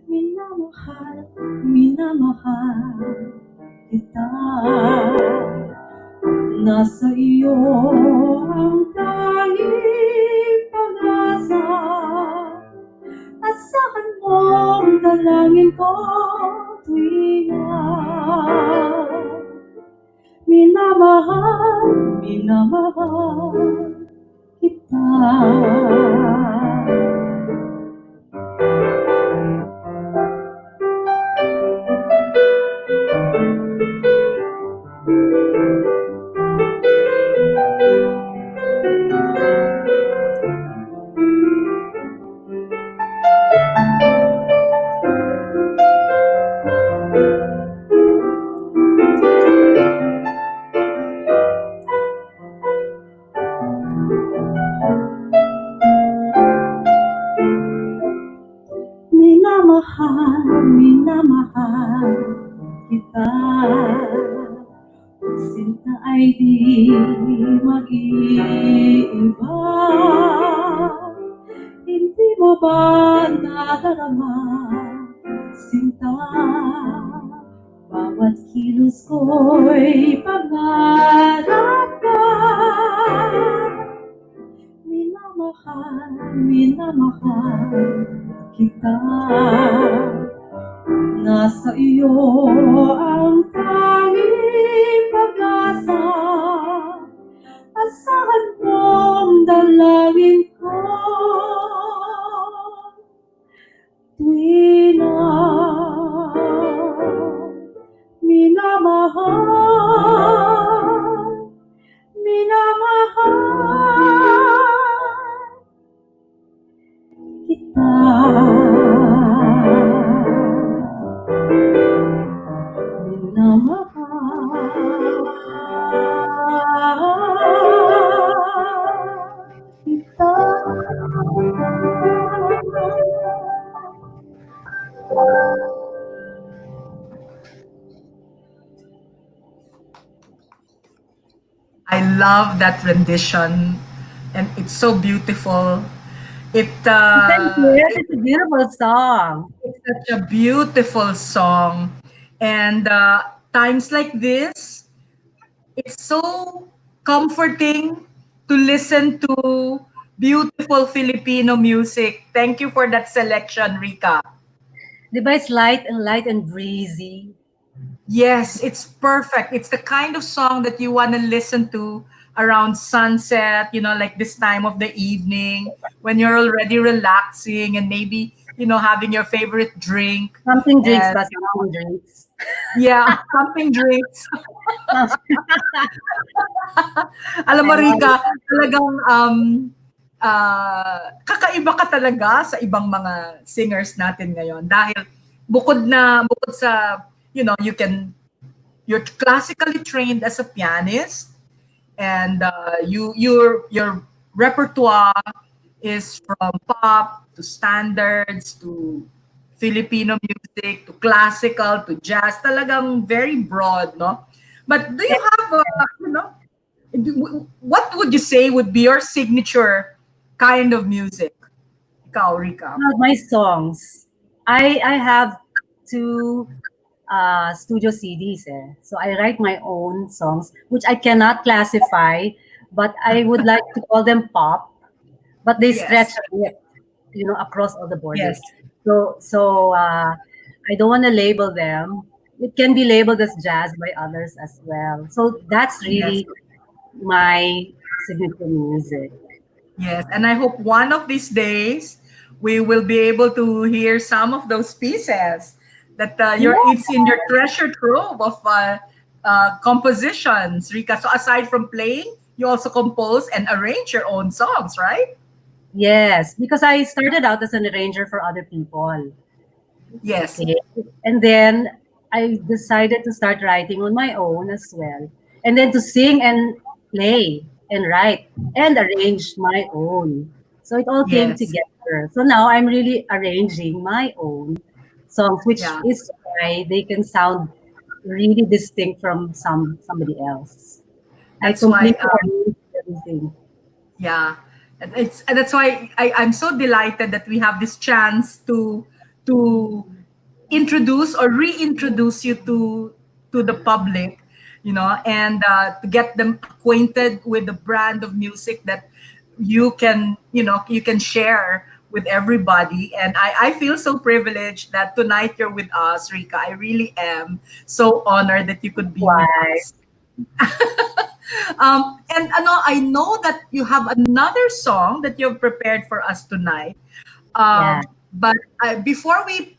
Minamahal, minamahal kita. Nasa iyo ang tanging pag-asa. Asahan mong dalangin ko tuwina. Minamahal, minamahal kita. Minamahal, minamahal kita. Sinta ay di mag-iiba. Hindi mo ba nadarama, sinta? Bawat kilos ko'y pangarap ka. Minamahal, minamahal kita. Nasa iyo ang tanging pag-asa. Asahan mong dalangin ko tuwina. Minamahal, minamahal kita. Minamahal kita. I love that rendition, and it's so beautiful. It Thank you. It's a beautiful song. it's such a beautiful song, and times like this, it's so comforting to listen to beautiful Filipino music. Thank you for that selection, Rica. The it's light and breezy. Yes, it's perfect. It's the kind of song that you want to listen to around sunset, like this time of the evening when you're already relaxing and maybe, having your favorite drink. Something drinks, And but something drinks. yeah, something drinks. Alam mo, Rica, talagang kakaiba ka talaga sa ibang mga singers natin ngayon dahil bukod sa, you can you're classically trained as a pianist, and your repertoire is from pop to standards to Filipino music to classical to jazz, talagang very broad, no? But do you have what would you say would be your signature kind of music? Ikaw, Rika. About my songs, I have two studio CDs. So I write my own songs, which I cannot classify, but I would like to call them pop. But they stretch Yes. a bit, across all the Yes. borders. So I don't want to label them. It can be labeled as jazz by others as well. So that's Yes. really my signature music. Yes, and I hope one of these days we will be able to hear some of those pieces that it's in your treasure trove of compositions, Rika. So aside from playing, you also compose and arrange your own songs, right? Yes, because I started out as an arranger for other people. Yes, Okay. And then I decided to start writing on my own as well. And then to sing and play and write and arrange my own. So it all came yes, together. So now I'm really arranging my own songs, which yeah. is why they can sound really distinct from somebody else. I That's why completely arrange everything. Yeah, and that's why I'm so delighted that we have this chance to introduce or reintroduce you to the public, and to get them acquainted with the brand of music that you can share with everybody. And I feel so privileged that tonight you're with us, Rika. I really am so honored that you could be with Why? us. And I know that you have another song that you've prepared for us tonight. Yeah. But before we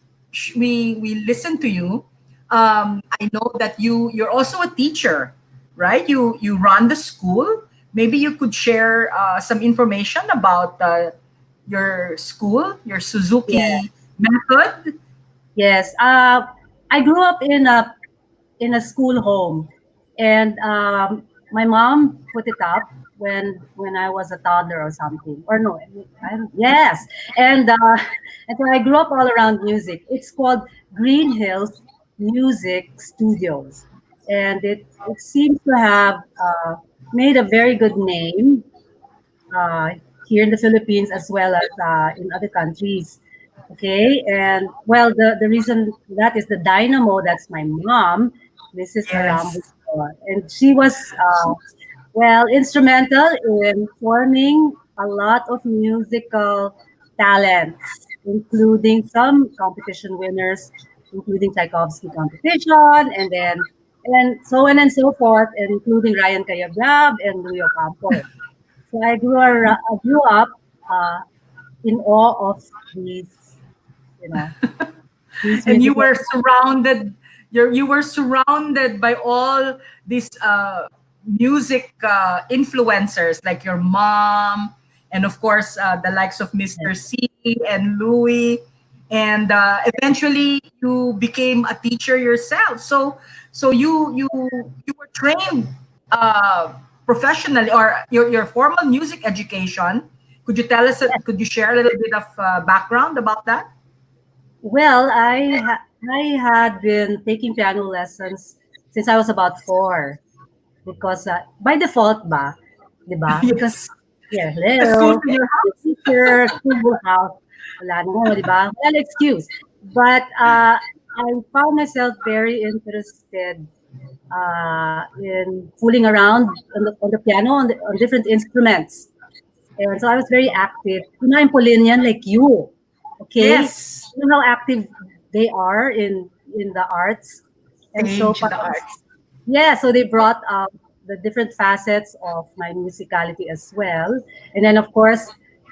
listen to you, I know that you're also a teacher, right? You run the school. Maybe you could share some information about your school, your Yeah. Suzuki method. Yes. I grew up in a school home, and my mom put it up when I was a toddler or something. Or no, yes. And and so I grew up all around music. It's called Green Hills Music Studio, and it seems to have made a very good name uh, here in the Philippines as well as in other countries. Okay, and well, the reason for that is the dynamo. That's my mom, Mrs. Arambulo, Yes, and she was instrumental in forming a lot of musical talents, including some competition winners, including Tchaikovsky competition, and so on and so forth, and including Ryan Cayabrab and Louis Ocampo. So I grew up uh, in awe of these, you know, these and you musical. were surrounded. You were surrounded by all these music influencers like your mom, and of course the likes of Mr. C and Louis, and eventually you became a teacher yourself. So you were trained uh, professionally, or your formal music education. Could you tell us? Could you share a little bit of background about that? Well, I had been taking piano lessons since I was about 4 because by default ba, 'di ba? Because Yes. Yeah, The school's hello. in your house. Teacher, school house. Wala na, di ba? Wala excuse. But I found myself very interested in fooling around on the piano, on different instruments. And so I was very active. You know, I'm Polinian like you. Okay? Yes, You know how active they are in the arts. And so stage in the parang, arts. yeah, so they brought out the different facets of my musicality as well. And then, of course,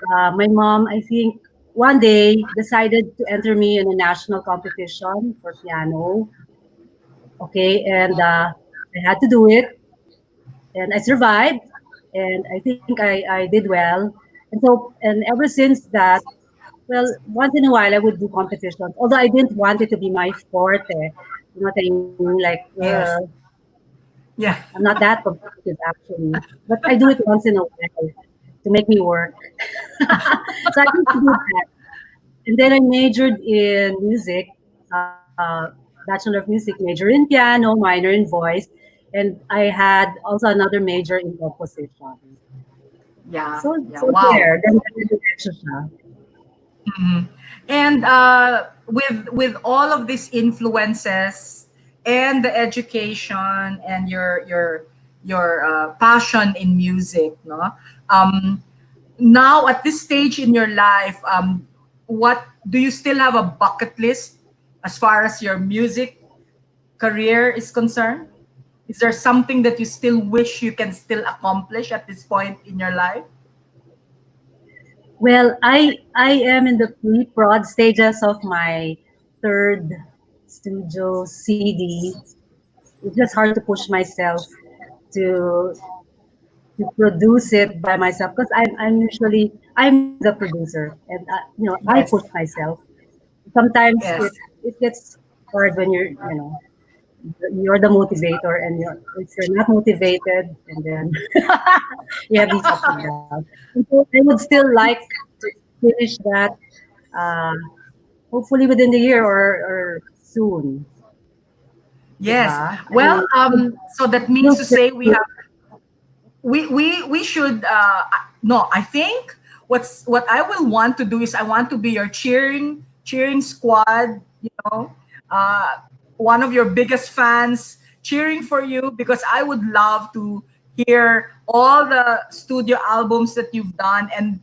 my mom, I think, one day decided to enter me in a national competition for piano. Okay, and I had to do it, and I survived, and I think I did well. And so, and ever since that, well, once in a while I would do competitions, although I didn't want it to be my forte. You know what I mean? Like, Yes. Yeah. I'm not that competitive actually, but I do it once in a while to make me work. So I used to do that. And then I majored in music, Bachelor of Music, major in piano, minor in voice, and I had also another major in composition. Yeah. Yeah. So Wow. there, then diretso siya. And with all of these influences and the education and your passion in music, no. Now at this stage in your life, what do you still have a bucket list as far as your music career is concerned? Is there something that you still wish you can still accomplish at this point in your life? Well, I am in the pre-prod stages of my third studio CD. It's just hard to push myself to to produce it by myself because I'm the producer, and I push Yes. myself. Sometimes Yes. it gets hard when you're the motivator, and if you're not motivated, and then you have these ups and downs. And so I would still like to finish that, uh, hopefully within the year, or soon, Yes. diba? I Well, mean, so that means still to say we still- have we should no, I think what I will want to do is I want to be your cheering squad, you know, uh one of your biggest fans cheering for you because I would love to hear all the studio albums that you've done, and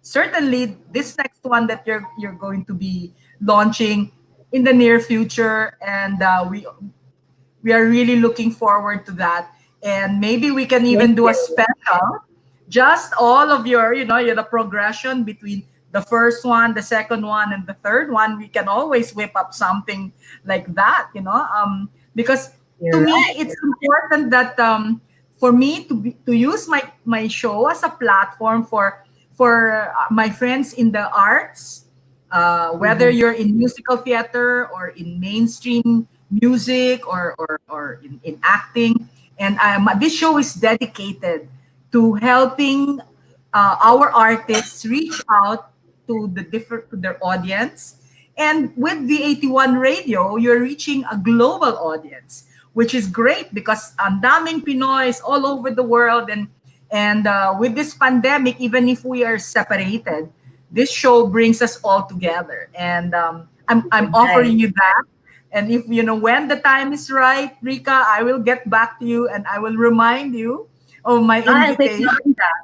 certainly this next one that you're going to be launching in the near future, and we are really looking forward to that. And maybe we can thank even do a you. special, just all of the progression between the first one, the second one, and the third one. We can always whip up something like that, because to You're me, right. it's important that for me to use my show as a platform for my friends in the arts, whether Mhm. you're in musical theater or in mainstream music or in acting. And this show is dedicated to helping our artists reach out to their audience. And with the 81 radio, you're reaching a global audience, which is great because ang daming Pinoys all over the world. And with this pandemic, even if we are separated, this show brings us all together. And I'm Right. offering you that. And if when the time is right, Rica, I will get back to you and I will remind you of my I'll take invitation. note of that.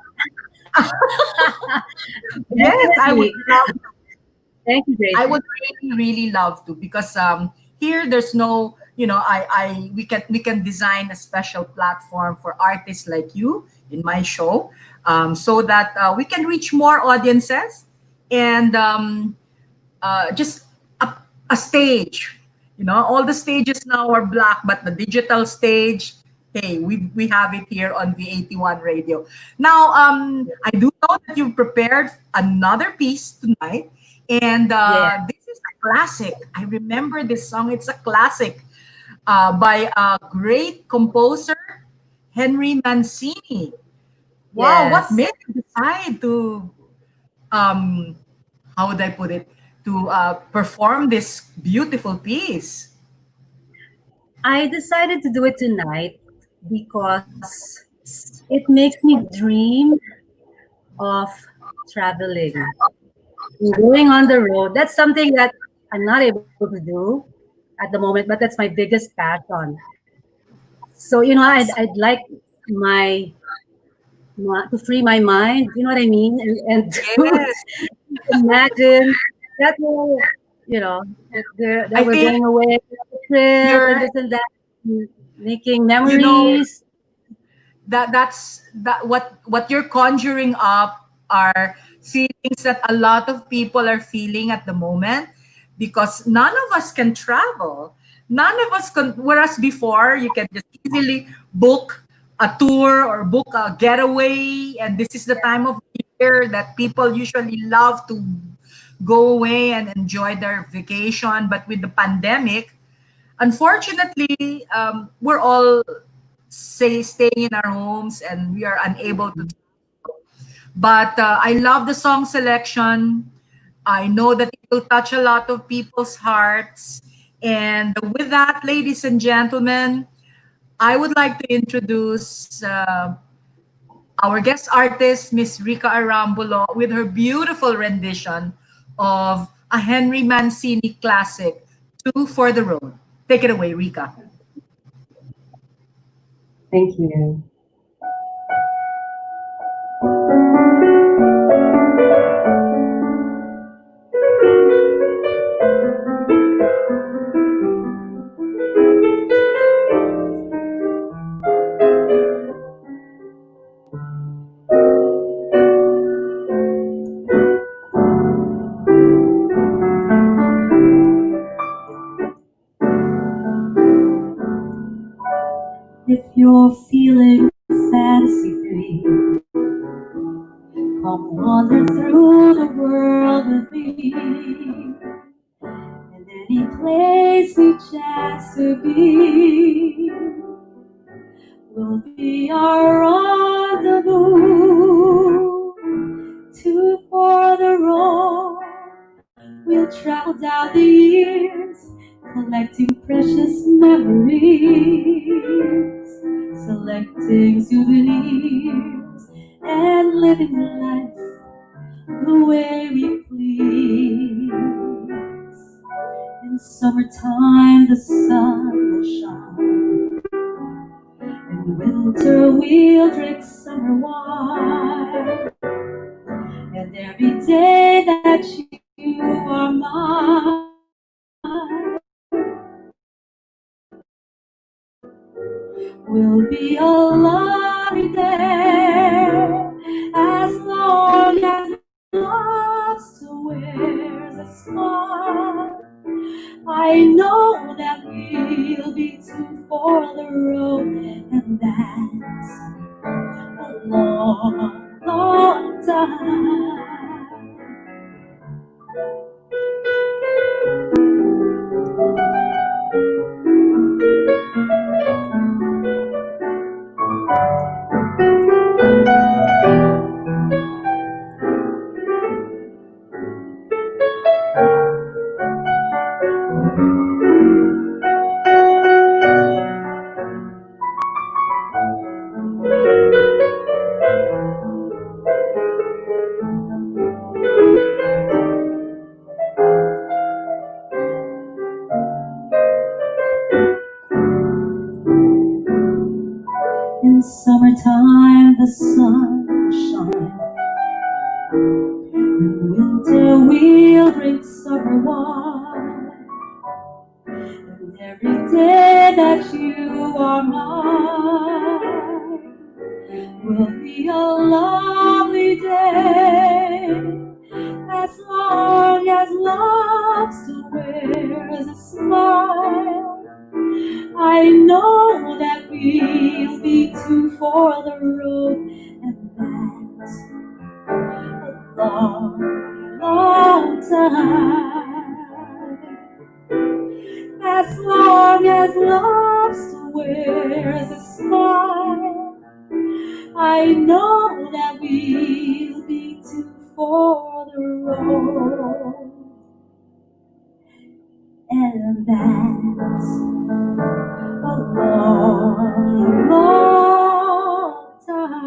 Yes, I would Definitely. love Thank you, I Gracie. would really, really love to because here there's no, we can design a special platform for artists like you in my show, so that we can reach more audiences, and just a stage. All the stages now are black, but the digital stage, hey, we have it here on V81 Radio. Now, I do know that you've prepared another piece tonight, and Yeah. this is a classic. I remember this song. It's a classic by a great composer, Henry Mancini. Wow, what Yes. made you decide to um, how would I put it, to perform this beautiful piece? I decided to do it tonight because it makes me dream of traveling, going on the road. That's something that I'm not able to do at the moment, but that's my biggest passion. So I'd like my, to free my mind. You know what I mean, and to Yes. imagine that that I we're think going away on a trip and you're, this and that, making you know, memories. that what you're conjuring up are feelings that a lot of people are feeling at the moment, because none of us can travel, none of us can, whereas before you can just easily book a tour or book a getaway, and this is the time of year that people usually love to go away and enjoy their vacation. But with the pandemic, unfortunately, we're all staying in our homes and we are unable to. But I love the song selection. I know that it will touch a lot of people's hearts. And with that, ladies and gentlemen, I would like to introduce our guest artist, Miss Rica Arambulo, with her beautiful rendition of a Henry Mancini classic, Two for the Road. Take it away, Rica. Thank you. If you're feeling fancy free, come wander through the world with me. And any place we chance to be will be our rendezvous. Two for the road, we'll travel down the years, collecting precious memories, selecting souvenirs, and living life the way we please. In summertime, the sun will shine. In winter, we'll drink summer wine. And every day that you are mine will be a lovely day, as long as love still wears a smile. I know that we'll be two for the road, and that's a long, long time. In summertime, the sun will shine. In winter, we'll drink summer wine. And every day that you are mine will be a lovely day, as long as love still wears a smile. I know that we'll be two for the road, and that's a long, long time. As long as love still wears a smile, I know that we'll be two for the road, and that's a long, long time.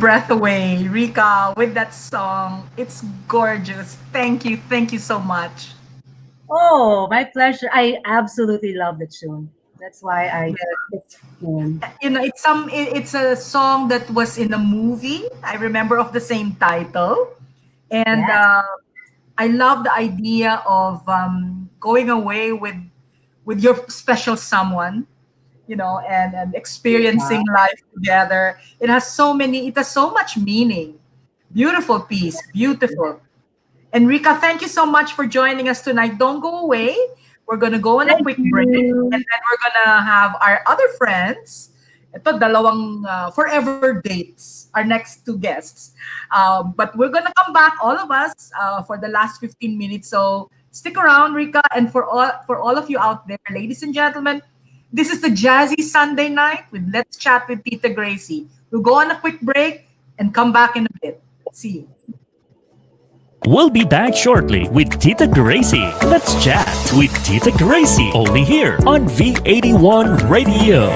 breath away, Rica, with that song. It's gorgeous. Thank you so much. Oh, my pleasure. I absolutely love the tune. That's why I picked Yes. the tune. It's a song that was in a movie. I remember of the same title, and Yes. I love the idea of going away with your special someone, and Wow. experiencing life together. It has so much meaning. Beautiful piece, beautiful. Enrica, thank you so much for joining us tonight. Don't go away. We're gonna go on a Thank quick break, and you. then we're gonna have our other friends. Ito, dalawang forever dates, our next two guests. But we're gonna come back, all of us, for the last 15 minutes. So stick around, Rica, and for all of you out there, ladies and gentlemen, this is the Jazzy Sunday night with Let's Chat with Tita Gracie. We'll go on a quick break and come back in a bit. See you. We'll be back shortly with Tita Gracie. Let's chat with Tita Gracie only here on V81 Radio.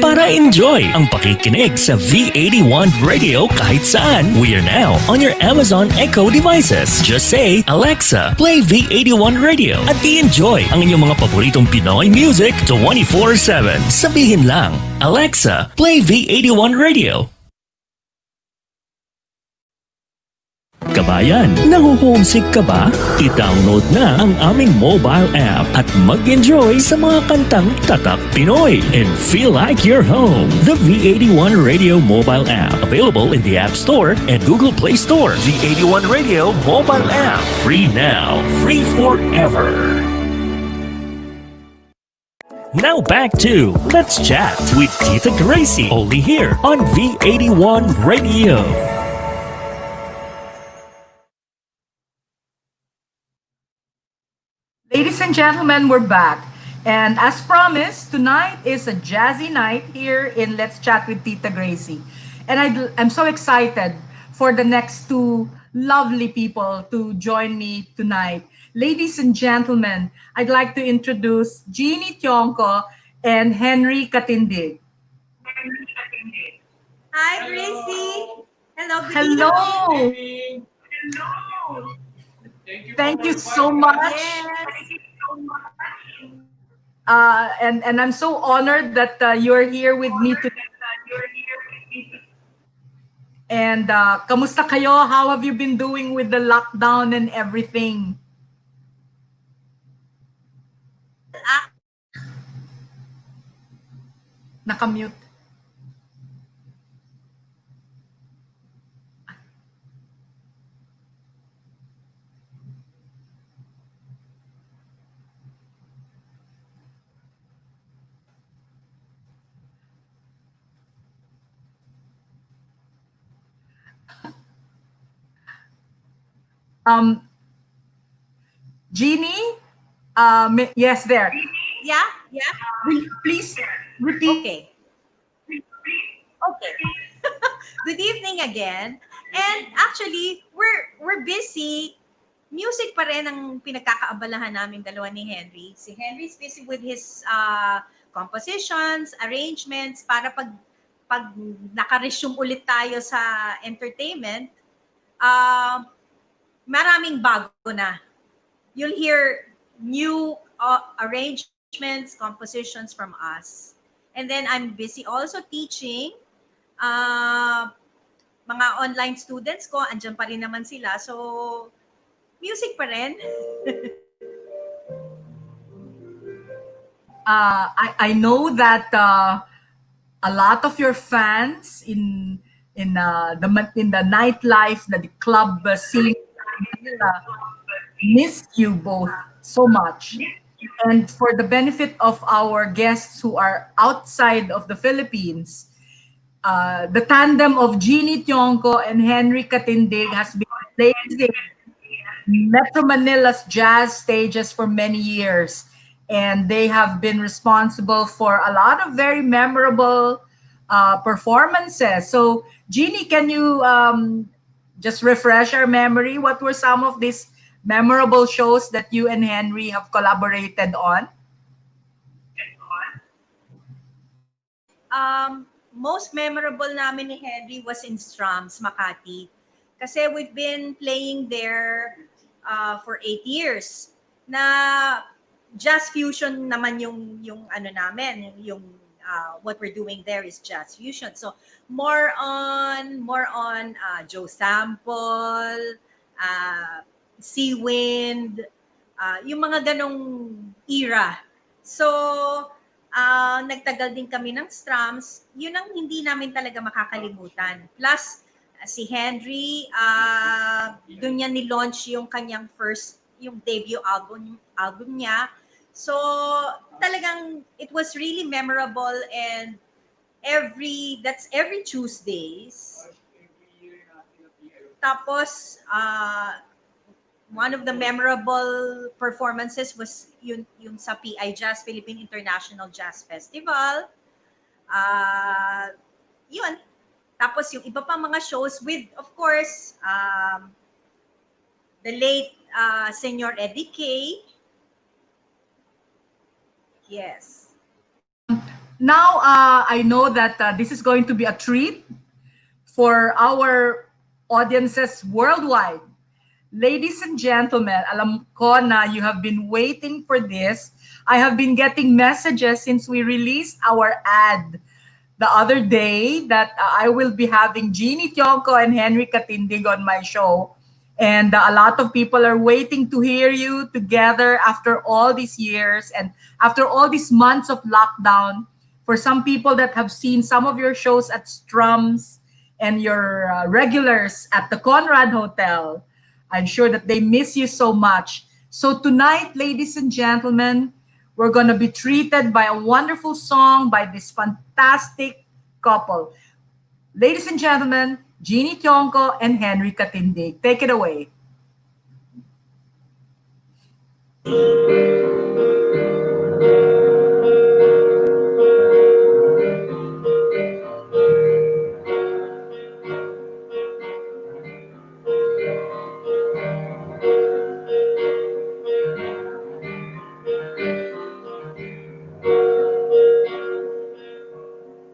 Para enjoy ang pakikinig sa V81 Radio kahit saan, we are now on your Amazon Echo devices. Just say, Alexa, play V81 Radio at i-enjoy ang inyong mga paboritong Pinoy music 24/7. Sabihin lang, Alexa, play V81 Radio. Kabayan, nahuhomesick ka ba? I-download na ang aming mobile app at mag-enjoy sa mga kantang tatak Pinoy and feel like you're home. The V81 Radio mobile app, available in the App Store and Google Play Store. V81 Radio mobile app, free now, free forever. Now back to Let's Chat with Tita Gracie, only here on V81 Radio. Ladies and gentlemen, we're back. And as promised, tonight is a jazzy night here in Let's Chat with Tita Gracie. And I'm so excited for the next two lovely people to join me tonight. Ladies and gentlemen, I'd like to introduce Jeannie Tiongco and Henry Katindig. Hi, Gracie. Hello, good Hello! evening. Thank you so much. Yes. And I'm so honored that you're here with me today. And kamusta kayo? How have you been doing with the lockdown and everything? Ah, Nakamute. Um, Jeannie? Yes, there. yeah, yeah. Please repeat. Okay. Okay. Good evening again. And actually, we're busy. Music pa rin ang pinagkakaabalahan namin dalawa ni Henry. Si Henry's busy with his compositions, arrangements para pag naka-resume ulit tayo sa entertainment, maraming bago na. You'll hear new arrangements, compositions from us. And then I'm busy also teaching mga online students ko, andyan pa rin naman sila. So, music pa rin. I know that a lot of your fans in the nightlife, the club scene, miss you both so much. And for the benefit of our guests who are outside of the Philippines, the tandem of Jeannie Tiongco and Henry Katindig has been blazing Metro Manila's jazz stages for many years. And they have been responsible for a lot of very memorable performances. So, Jeannie, can you just refresh our memory? What were some of these memorable shows that you and Henry have collaborated on? most memorable namin ni Henry was in Strums, Makati. Kasi we've been playing there for 8 years. Na jazz fusion naman yung ano namin, yung what we're doing there is jazz fusion. So more on Joe Sample, Sea Wind, yung mga ganong era. So nagtagal din kami ng Strums. Yun ang hindi namin talaga makakalimutan. Plus si Henry, doon niya ni-launch yung kanyang yung debut album niya. So talagang it was really memorable, and that's every Tuesdays. Tapos one of the memorable performances was yung sa PI Jazz, Philippine International Jazz Festival. Yun. Tapos yung iba pa mga shows with, of course, the late Senor Eddie K. Yes. Now, I know that this is going to be a treat for our audiences worldwide. Ladies and gentlemen, alam ko na you have been waiting for this. I have been getting messages since we released our ad the other day that I will be having Jeannie, Tiongco, and Henry Katindig on my show. And a lot of people are waiting to hear you together after all these years and after all these months of lockdown. For some people that have seen some of your shows at Strums and your regulars at the Conrad Hotel, I'm sure that they miss you so much. So tonight, ladies and gentlemen, we're going to be treated by a wonderful song by this fantastic couple. Ladies and gentlemen, Jeannie Tiongco and Henry Katindig. Take it away.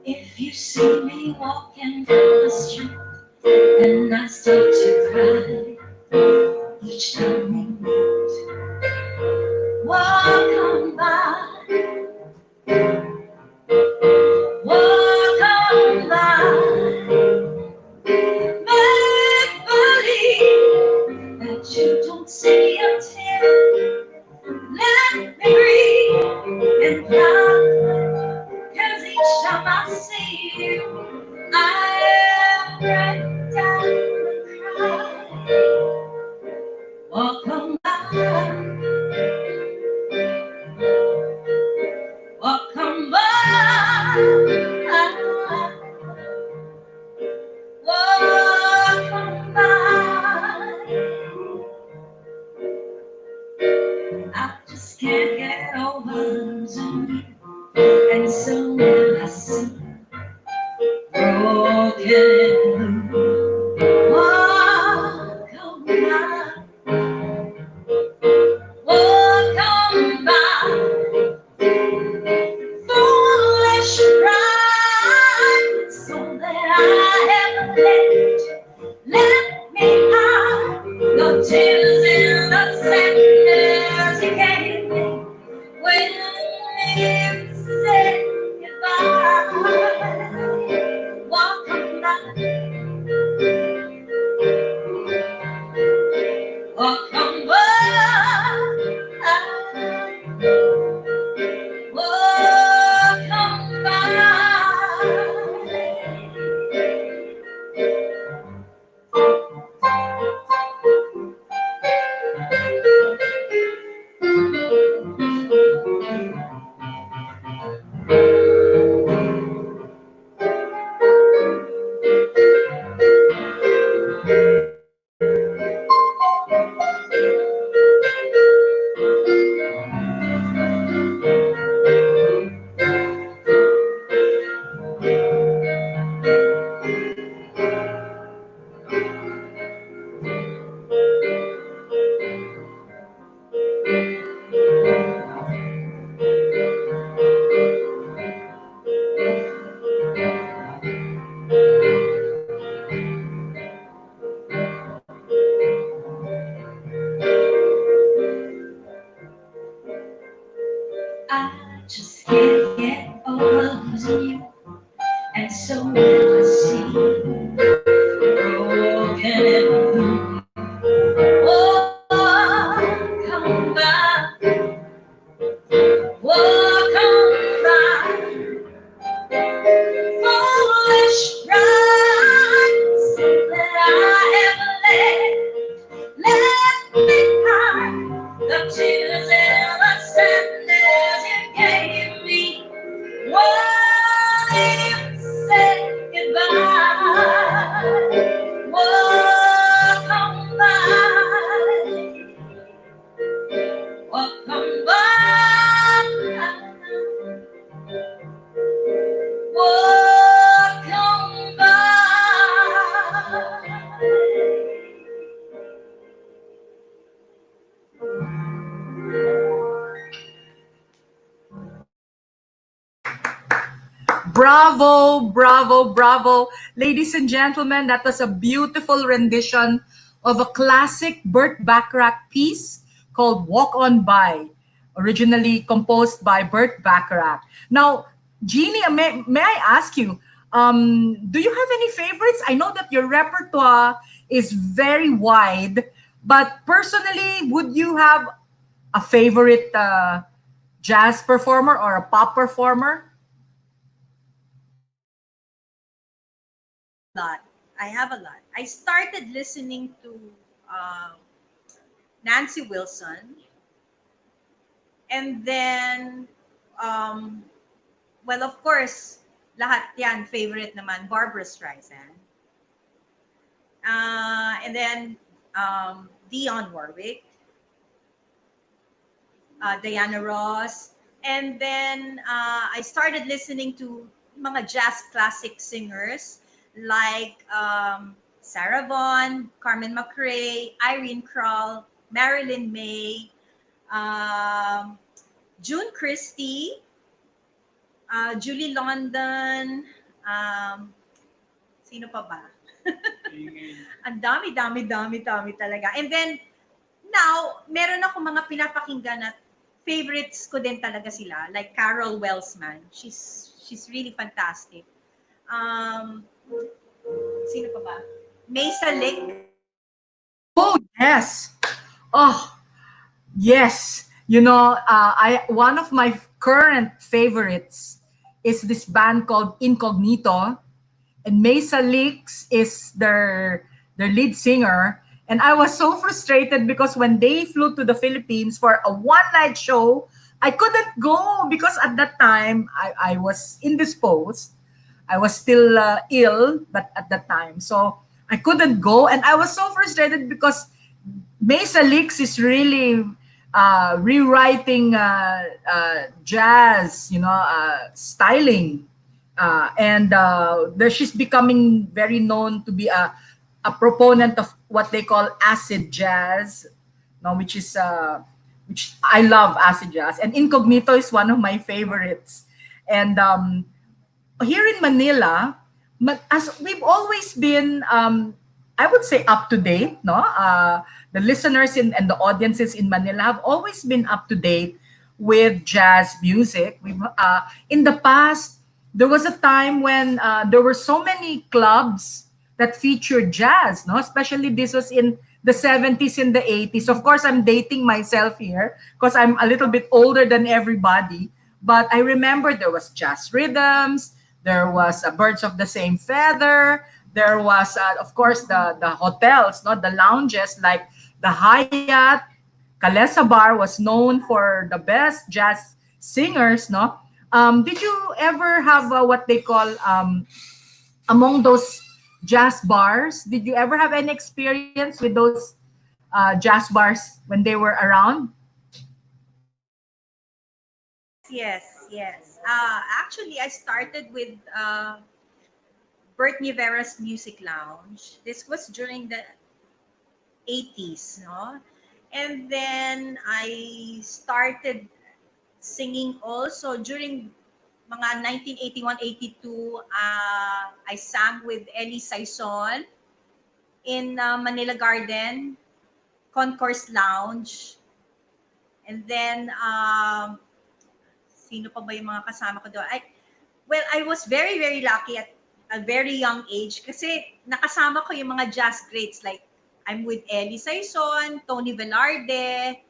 If you see me walking down the street and I start to cry each time we meet, walk on by, walk on by, make believe that you don't see a tear. Let me breathe and cry, 'cause each time I see you, I break down and cry. Walk on by, walk on by, walk on by. I just can't get over losing you, and so when I see broken blue, walk on by, walk on by. Foolish pride, so that I have let me hide your tears in the sadness you gave me when you said goodbye. Walk on by, Bravo, bravo, bravo. Ladies and gentlemen, that was a beautiful rendition of a classic Burt Bacharach piece called Walk On By, originally composed by Burt Bacharach. Now, Jeannie, may I ask you, do you have any favorites? I know that your repertoire is very wide, but personally, would you have a favorite jazz performer or a pop performer? Lot. I have a lot. I started listening to uh, Nancy Wilson, and then, um, well, of course, lahat yan, favorite naman, Barbara Streisand. And then, Dionne Warwick, Diana Ross, and then I started listening to mga jazz classic singers like Sarah Vaughan, Carmen McRae, Irene Kral, Marilyn May, um, June Christie, Julie London, sino pa ba? Ang dami, dami, dami, dami talaga. And then, now, meron ako mga pinapakinggan na favorites ko din talaga sila. Like Carol Welsman. She's really fantastic. Um, Sino pa ba? Mesa Lick. Oh, yes. Oh, yes. You know, I one of my current favorites is this band called Incognito, and Mesa Leaks is their lead singer. And I was so frustrated because when they flew to the Philippines for a one night show, I couldn't go because at that time I was indisposed. I was still ill, but at that time, so I couldn't go, and I was so frustrated because Mesa Leaks is really rewriting jazz, styling, and she's becoming very known to be a proponent of what they call acid jazz, no, which I love acid jazz, and Incognito is one of my favorites, and here in Manila, as we've always been, I would say up to date, no? The listeners and the audiences in Manila have always been up to date with jazz music. In the past, there was a time when there were so many clubs that featured jazz, no? Especially this was in the 70s and the 80s. Of course, I'm dating myself here because I'm a little bit older than everybody. But I remember there was jazz rhythms, there was Birds of the Same Feather, there was, of course, the hotels, no, the lounges like the Hyatt. Kalesa Bar was known for the best jazz singers, no? Did you ever have what they call among those jazz bars? Did you ever have any experience with those jazz bars when they were around? Yes, yes. Actually, I started with Bert Nivera's Music Lounge. This was during the 80s, no? And then I started singing also during mga 1981-82. I sang with Ellie Saison in Manila Garden, Concourse Lounge. And then, sino pa ba yung mga kasama ko doon? Well, I was very, very lucky at a very young age kasi nakasama ko yung mga jazz greats like I'm with Ellie Saison, Tony Velarde,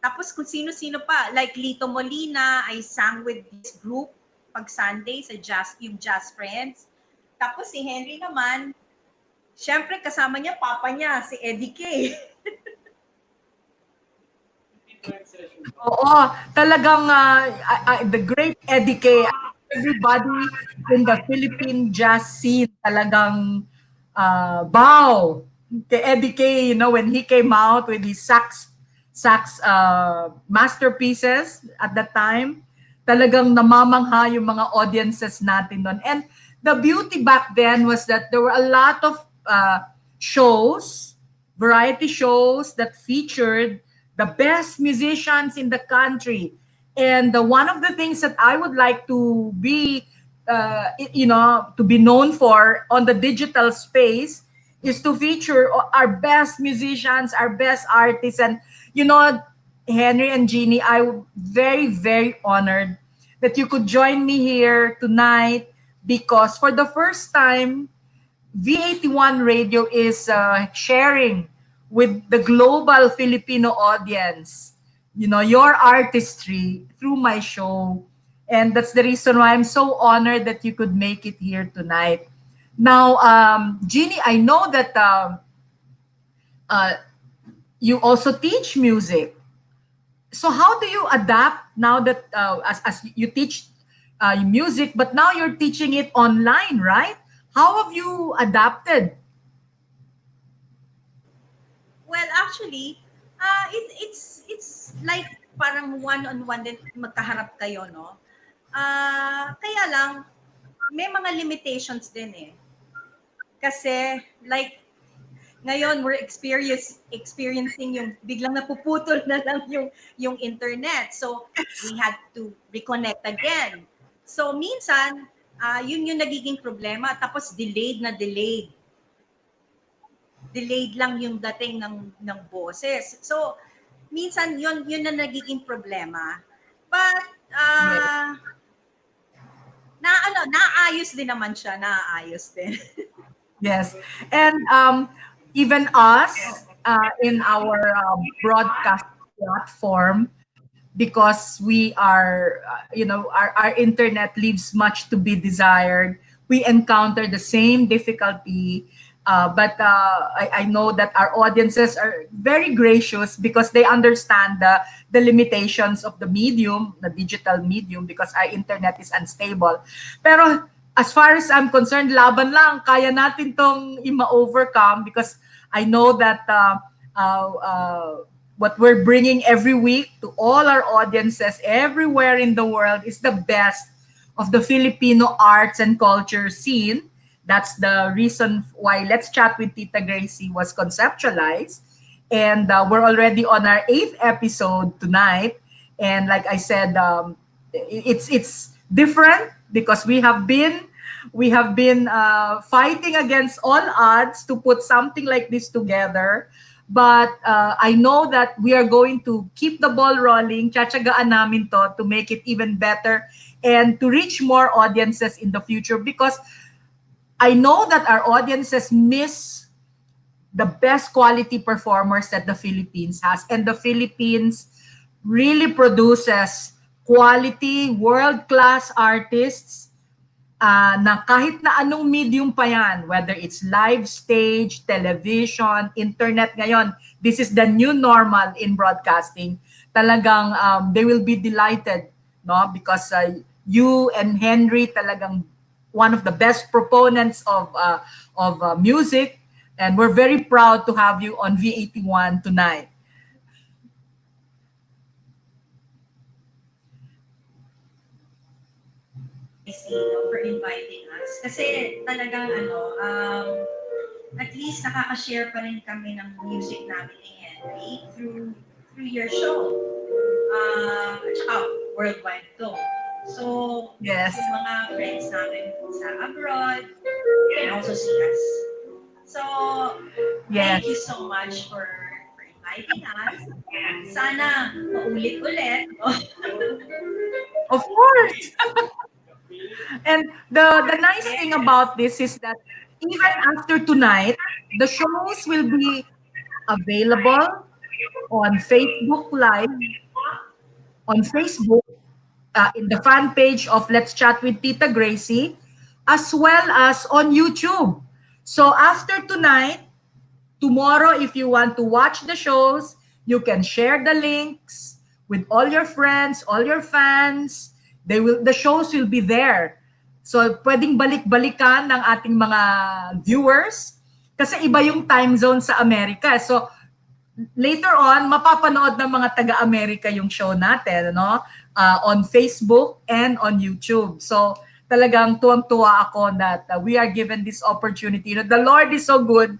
tapos kung sino-sino pa, like Lito Molina, I sang with this group pag Sunday sa jazz, yung Jazz Friends. Tapos si Henry naman, syempre kasama niya, papa niya, si Eddie K. Oo, talagang the great Eddie K. Everybody in the Philippine jazz scene talagang bow to Eddie K. You know, when he came out with his sax masterpieces at that time, talagang namamangha yung mga audiences natin doon. And the beauty back then was that there were a lot of shows, variety shows that featured the best musicians in the country. And one of the things that I would like to be, to be known for on the digital space is to feature our best musicians, our best artists. And, you know, Henry and Jeannie, I'm very, very honored that you could join me here tonight because for the first time, V81 Radio is sharing with the global Filipino audience, you know, your artistry through my show. And that's the reason why I'm so honored that you could make it here tonight. Now, Jeannie, I know that uh, you also teach music. So how do you adapt now that as you teach music, but now you're teaching it online, right? How have you adapted? Well, actually, it's like parang one-on-one din magkaharap kayo, no? Kaya lang, may mga limitations din eh. Kasi like ngayon we're experiencing yung biglang napuputol na lang yung internet. So we had to reconnect again. So minsan yun yung nagiging problema, tapos delayed na delayed. Delayed lang yung dating ng boses. So minsan yun na nagiging problema. But Yes. naayos din naman siya, naayos din. Yes. And even us in our broadcast platform, because we are, our internet leaves much to be desired. We encounter the same difficulty. But I know that our audiences are very gracious because they understand the limitations of the medium, the digital medium, because our internet is unstable. Pero as far as I'm concerned, laban lang. Kaya natin tong i-overcome because I know that what we're bringing every week to all our audiences everywhere in the world is the best of the Filipino arts and culture scene. That's the reason why Let's Chat with Tita Gracie was conceptualized. And we're already on our 8th episode tonight. And like I said, it's different because we have been fighting against all odds to put something like this together. But I know that we are going to keep the ball rolling. Tsatsagaan namin to make it even better and to reach more audiences in the future because I know that our audiences miss the best quality performers that the Philippines has. And the Philippines really produces quality, world-class artists na kahit na anong medium pa yan, whether it's live stage, television, internet ngayon, this is the new normal in broadcasting. Talagang they will be delighted, no? Because you and Henry talagang one of the best proponents of music, and we're very proud to have you on V81 tonight. For inviting us. Kasi talagang at least nakaka-share pa rin kami ng music namin ni Henry through your show. At saka worldwide to. So, Yes. yung mga friends namin sa abroad can also see us. So, Yes. thank you so much for inviting us. Sana maulit-ulit. Of course. And the nice thing about this is that even after tonight, the shows will be available on Facebook Live, on Facebook, in the fan page of Let's Chat with Tita Gracie, as well as on YouTube. So after tonight, tomorrow, if you want to watch the shows, you can share the links with all your friends, all your fans. The shows will be there. So pwedeng balik-balikan ng ating mga viewers kasi iba yung time zone sa Amerika. So later on, mapapanood ng mga taga-Amerika yung show natin, no? On Facebook and on YouTube. So talagang tuwang-tuwa ako that we are given this opportunity. You know, the Lord is so good.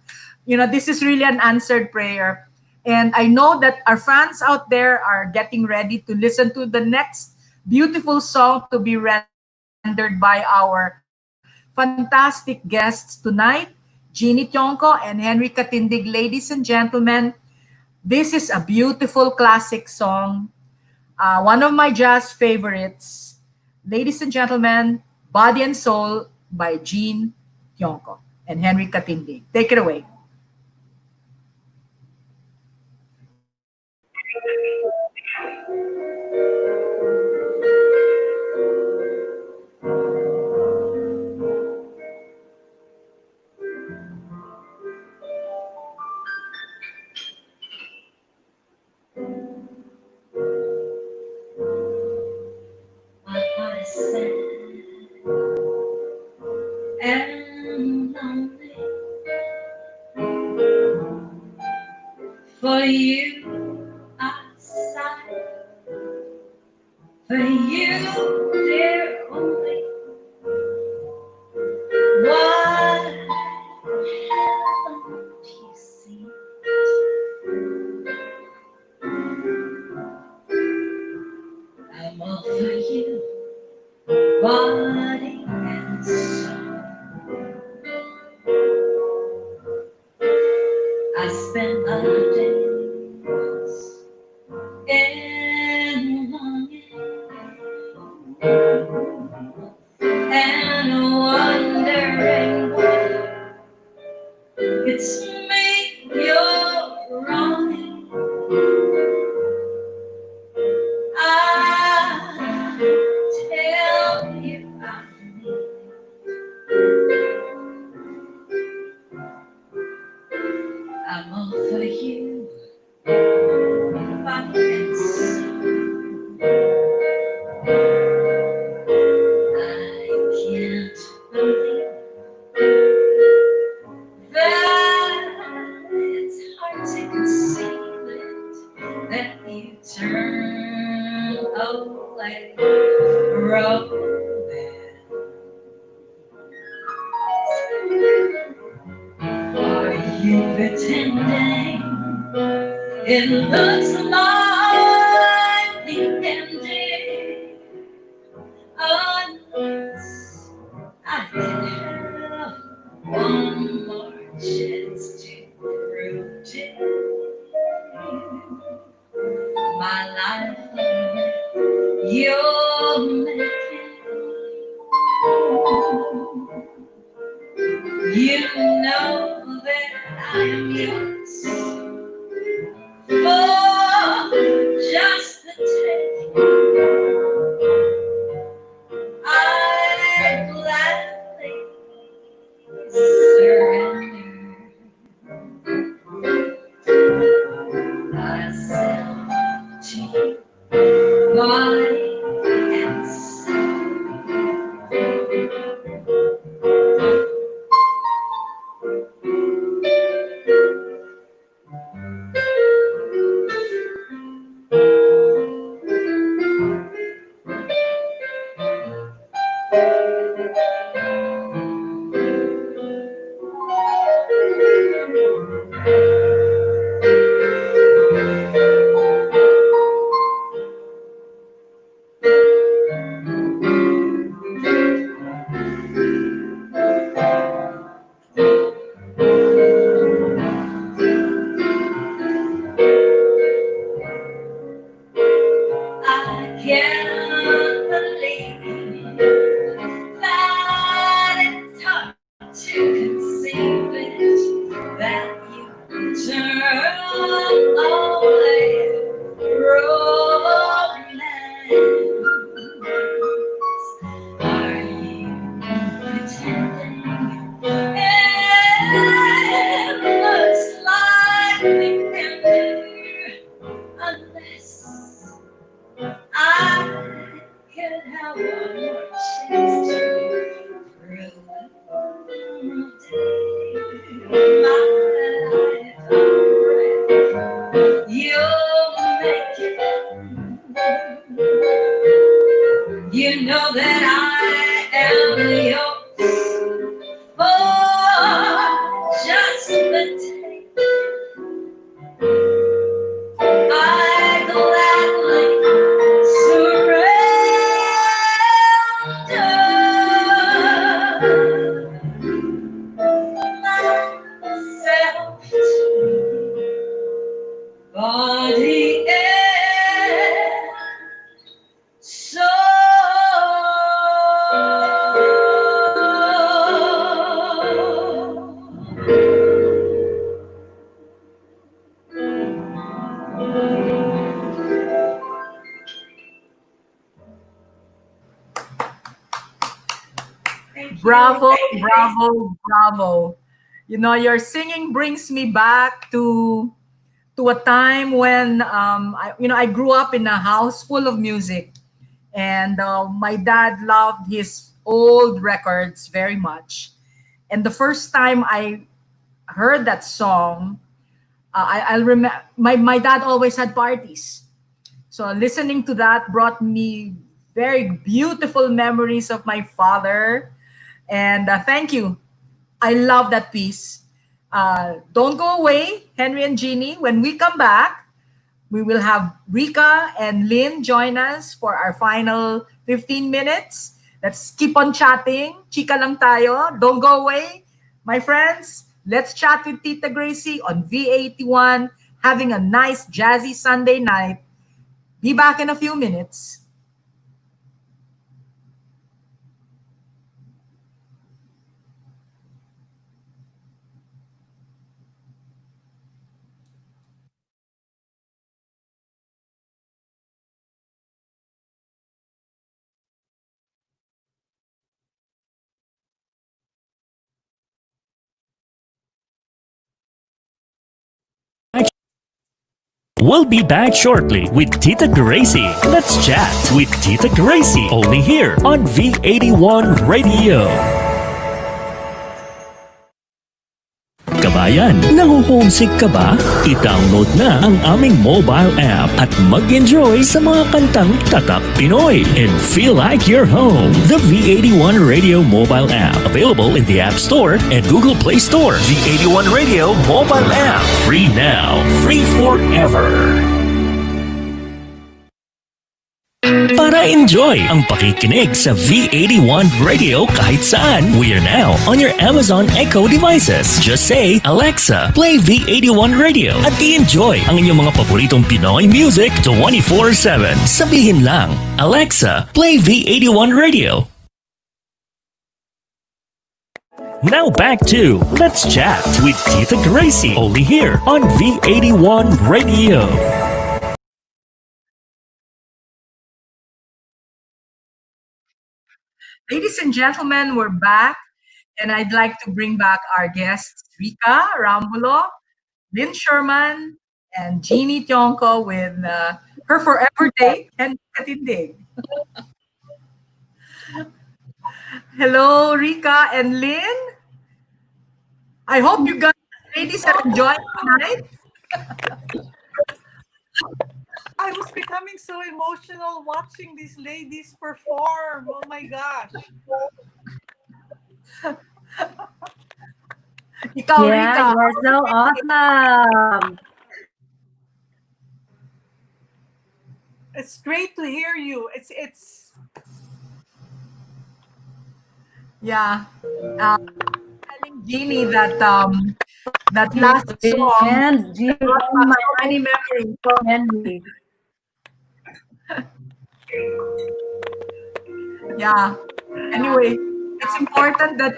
You know, this is really an answered prayer. And I know that our fans out there are getting ready to listen to the next beautiful song to be rendered by our fantastic guests tonight, Jeannie Tiongco and Henry Katindig. Ladies and gentlemen, this is a beautiful classic song, one of my jazz favorites. Ladies and gentlemen, Body and Soul by Jean Tiongco and Henry Katindig. Take it away. My heart is sad and lonely. For you I sigh, for you, dear only. Why haven't you seen I'm all for you, body and soul. I spend my days in longing and wondering why it's me you're wronging. I tell you I I'm all for you, body and soul. I can't believe that it's hard to conceive it, that you turn away romance. Are you pretending it looks like the ending? Unless I can have one more chance to prove to you my life you're making. You know that I am yours for just the taking. I gladly surrender myself to you, body and soul. I can't believe that it's hard to conceive it, that you turn away romance. Are you pretending it looks like the ending? Unless I could have one more chance to prove Bravo, bravo, bravo. You know, your singing brings me back to a time when I grew up in a house full of music, and my dad loved his old records very much. And the first time I heard that song, I'll remember my dad always had parties. So listening to that brought me very beautiful memories of my father. And thank you. I love that piece. Don't go away, Henry and Jeannie. When we come back, we will have Rica and Lynn join us for our final 15 minutes. Let's keep on chatting. Chika lang tayo. Don't go away. My friends, let's chat with Tita Gracie on V81, having a nice jazzy Sunday night. Be back in a few minutes. We'll be back shortly with Tita Gracie. Let's chat with Tita Gracie only here on V81 Radio. Kabayan, naho-homesick ka ba? I-download na ang aming mobile app at mag-enjoy sa mga kantang tatak Pinoy and feel like you're home. The V81 Radio mobile app, available in the App Store and Google Play Store. V81 Radio mobile app, free now, free forever. Para enjoy ang pakikinig sa V81 Radio kahit saan, we are now on your Amazon Echo devices. Just say, Alexa, play V81 Radio at i-enjoy ang inyong mga paboritong Pinoy music 24/7. Sabihin lang, Alexa, play V81 Radio. Now back to Let's Chat with Tita Gracie, only here on V81 Radio. Ladies and gentlemen, we're back, and I'd like to bring back our guests, Rica, Arambulo, Lynn, Sherman, and Jeannie, Tiongco with her forever date and Katindig. Hello, Rica and Lynn. I hope you guys, ladies, are enjoying tonight. I was becoming so emotional watching these ladies perform. Oh my gosh. Ikaw, Rica. Yeah, you're so awesome. It's great to hear you. It's Yeah. Telling Jeannie that that last song And Jean, brought oh back my so many memories. Henry. Yeah. Anyway, it's important that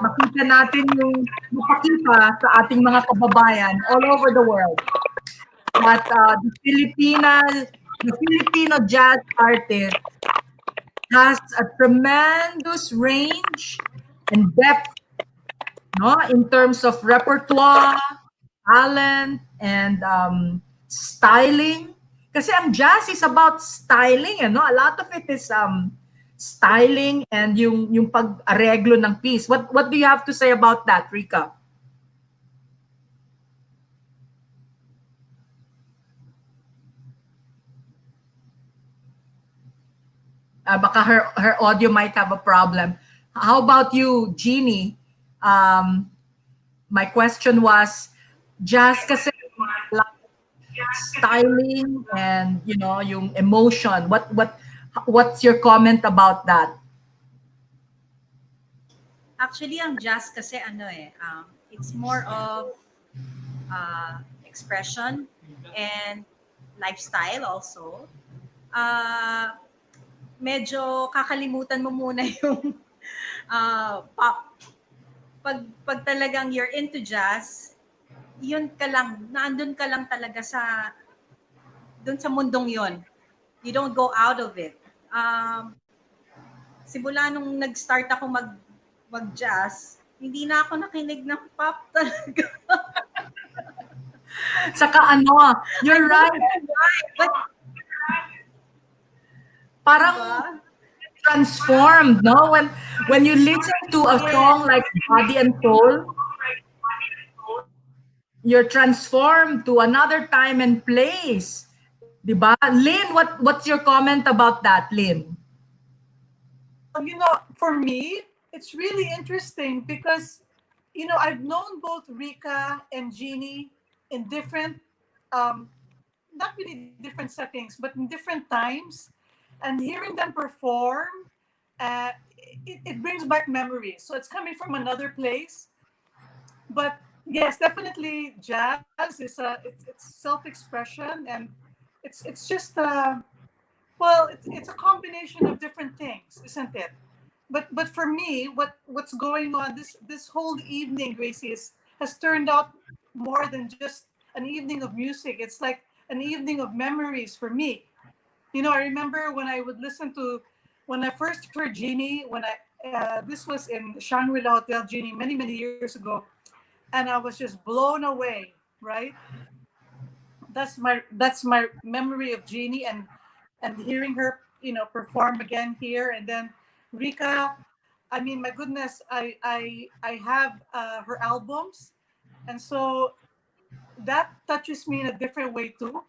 makita natin yung mapakita sa ating mga kababayan all over the world that the Filipino jazz artist has a tremendous range and depth, no, in terms of repertoire, talent, and styling. Kasi ang jazz is about styling, no? A lot of it is styling and yung pag-areglo ng piece. What do you have to say about that, Rica? Baka her audio might have a problem. How about you, Jeannie? My question was, jazz kasi styling and yung emotion. What's your comment about that? Actually, ang jazz kasi it's more of expression and lifestyle also. Medyo kakalimutan mo muna yung pop. Pag talagang you're into jazz, yun ka lang, naandun ka lang talaga dun sa mundong yun. You don't go out of it. simula nung nag-start ako mag-jazz, hindi na ako nakinig ng pop talaga. Saka ano, you're right. But, Parang diba? transformed, no? When you listen to a song like Body and Soul, you're transformed to another time and place. Diba? Lynn, what's your comment about that, Lynn? For me, it's really interesting because, I've known both Rica and Jeannie in different, um, not really different settings, but in different times. And hearing them perform, it brings back memories. So it's coming from another place. But yes, definitely jazz is it's self-expression, and it's just well, it's a combination of different things, isn't it? But for me, what's going on this whole evening, Gracie, has turned out more than just an evening of music. It's like an evening of memories for me. I remember when I would listen to when I first heard Jeannie, when I this was in Shangri-La Hotel, Jeannie, many years ago, and I was just blown away. Right, that's my memory of Jeannie, and hearing her, perform again here, and then Rica. I mean, my goodness, I have her albums, and so that touches me in a different way too.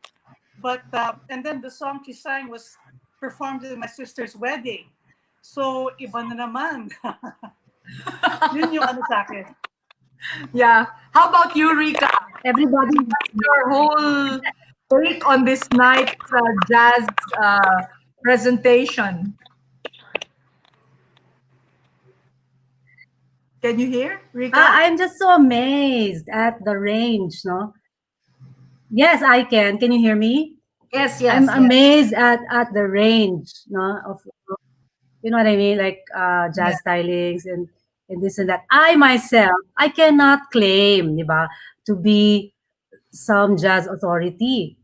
But and then the song she sang was performed at my sister's wedding. So iba na naman. Yun yung ano sa akin. Yeah. How about you, Rica? Everybody, Your whole take on this night's jazz presentation. Can you hear, Rica? I'm just so amazed at the range, no? Yes, I can. Can you hear me? Yes, I'm yes. amazed at the range, no, of you know what I mean, like jazz stylings and this and that. I myself, I cannot claim, diba, to be some jazz authority.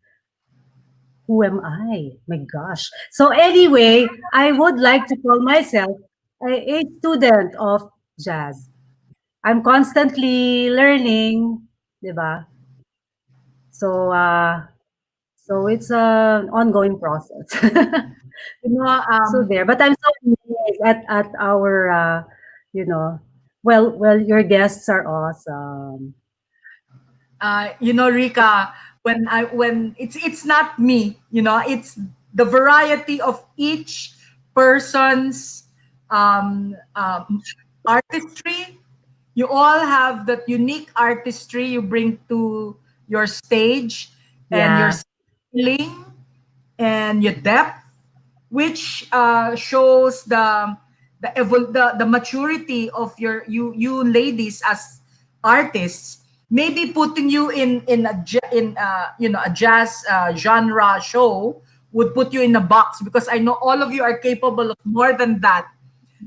Who am I? My gosh. So anyway, I would like to call myself a student of jazz. I'm constantly learning, diba? So so it's an ongoing process. You know, So there, but I'm so amazed at our well, your guests are awesome. Rica, when it's not me, it's the variety of each person's artistry. You all have that unique artistry you bring to your stage, and your Yeah. styling and your depth, which shows the maturity of you ladies as artists. Maybe putting you in a jazz genre show would put you in a box, because I know all of you are capable of more than that.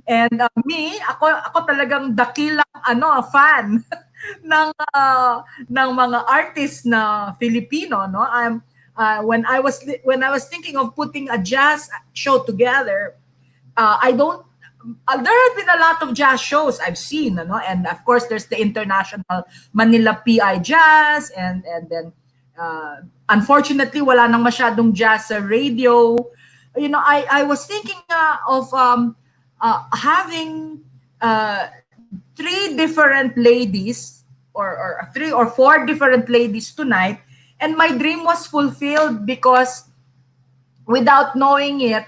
And ako talagang dakilang fan ng mga artists na Filipino, no. When I was thinking of putting a jazz show together, I don't there have been a lot of jazz shows I've seen, and of course there's the international Manila PI Jazz, and then unfortunately wala nang masyadong jazz sa radio. I was thinking of having three different ladies, or three or four different ladies tonight, and my dream was fulfilled, because without knowing it,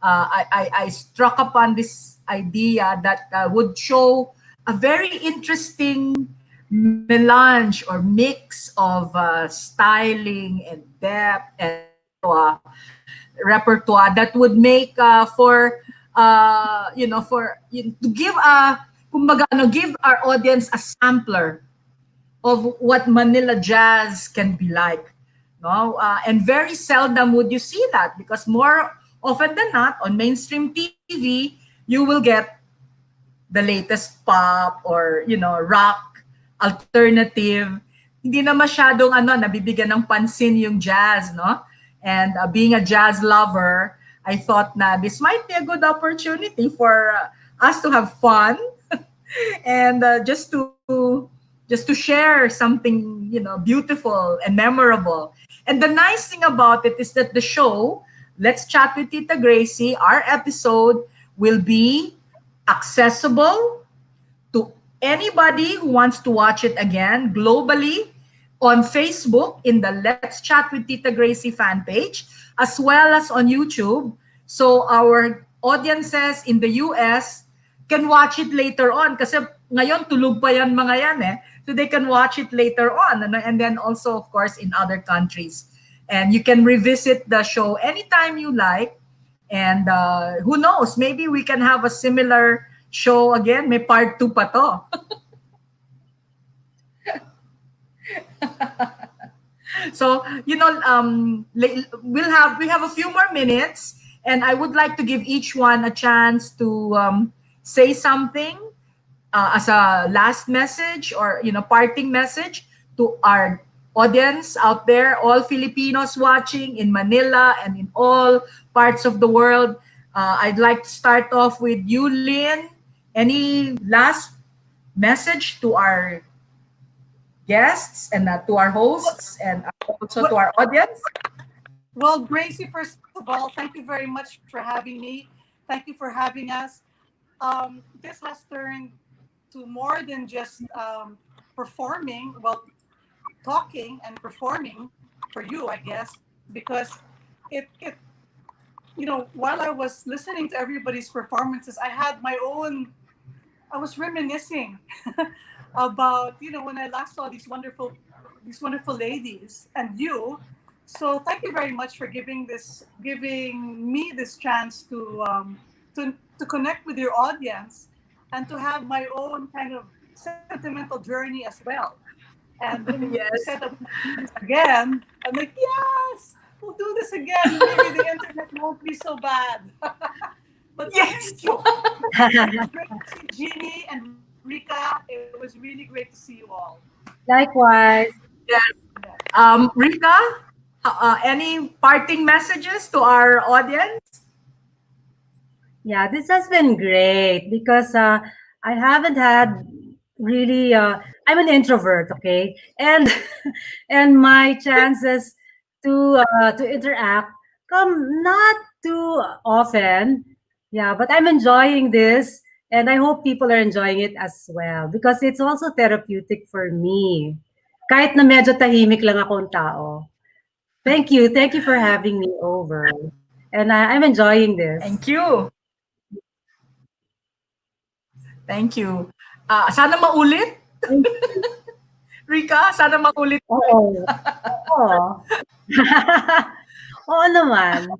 I struck upon this idea that would show a very interesting melange or mix of styling and depth and repertoire that would make to give give our audience a sampler of what Manila jazz can be like. No, and very seldom would you see that, because more often than not on mainstream TV you will get the latest pop or rock alternative. Hindi na masyadong nabibigyan ng pansin yung jazz, no? And being a jazz lover, I thought na this might be a good opportunity for us to have fun and just to share something, beautiful and memorable. And the nice thing about it is that the show, Let's Chat with Tita Gracie, our episode will be accessible to anybody who wants to watch it again globally on Facebook in the Let's Chat with Tita Gracie fan page, as well as on YouTube. So our audiences in the US can watch it later on kasi ngayon tulog pa yan mga yan eh. So they can watch it later on, and then also of course in other countries. And you can revisit the show anytime you like. And who knows, maybe we can have a similar show again. May part 2 pa to. So, we have a few more minutes, and I would like to give each one a chance to say something as a last message or parting message to our audience out there, all Filipinos watching in Manila and in all parts of the world. I'd like to start off with you, Lynn. Any last message to our guests and to our hosts and also to our audience? Well, Gracie, first of all, thank you very much for having me. Thank you for having us. This has turned to more than just performing, well, talking and performing for you, I guess, because it while I was listening to everybody's performances, I was reminiscing about, when I last saw these wonderful ladies and you. So thank you very much for giving me this chance to connect with your audience and to have my own kind of sentimental journey as well. And when you said that we'll do this again, I'm like, yes, we'll do this again. Maybe the internet won't be so bad. But thank you. It was great to see Jeannie and Rica. It was really great to see you all. Likewise. Yes. Rica, any parting messages to our audience? Yeah, this has been great because I haven't had really. I'm an introvert, okay, and and my chances to interact come not too often. Yeah, but I'm enjoying this, and I hope people are enjoying it as well because it's also therapeutic for me. Kahit na medyo tahimik lang akong tao. Thank you for having me over, and I'm enjoying this. Thank you. Thank you. Sana maulit. Rica, sana maulit. Oo. Oo. Oo naman.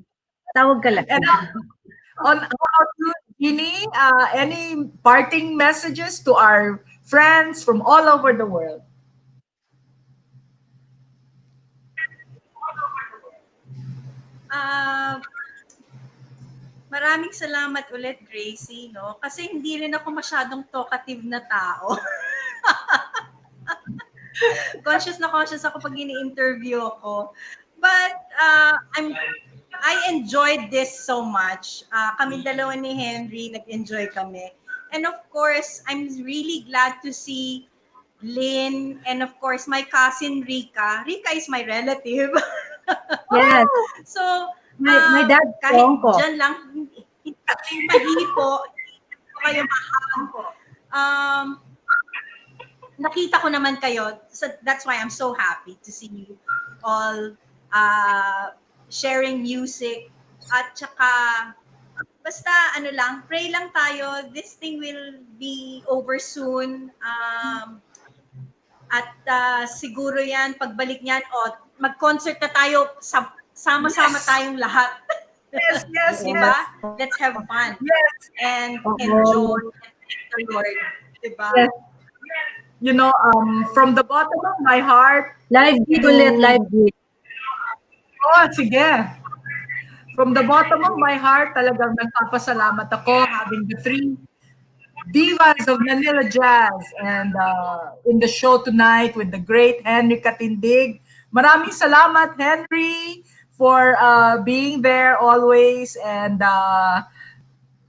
Tawag ka lang. And how about you, Jeannie? Any parting messages to our friends from all over the world? Maraming salamat ulit, Gracie, no? Kasi hindi rin ako masyadong talkative na tao. conscious ako pag ini-interview ako. But I enjoyed this so much. Kami dalawa ni Henry, nag-enjoy kami. And of course, I'm really glad to see Lynn and of course my cousin Rica. Rica is my relative. Yes. So, My dad, kahit Tiongco. dyan lang, hindi mahipo, kayo mahal ko. Nakita ko naman kayo, so that's why I'm so happy to see you all sharing music. At saka, basta ano lang, pray lang tayo, this thing will be over soon. At siguro yan, pagbalik niyan, mag-concert na tayo, sama-sama tayong lahat. Yes. Diba? Let's have fun. Yes. And enjoy the Lord. Diba? Yes. From the bottom of my heart. Live gig ulit, live gig. Oh, sige. From the bottom of my heart, talagang nagpapasalamat ako having the three divas of Manila Jazz and in the show tonight with the great Henry Katindig. Maraming salamat, Henry, for being there always. And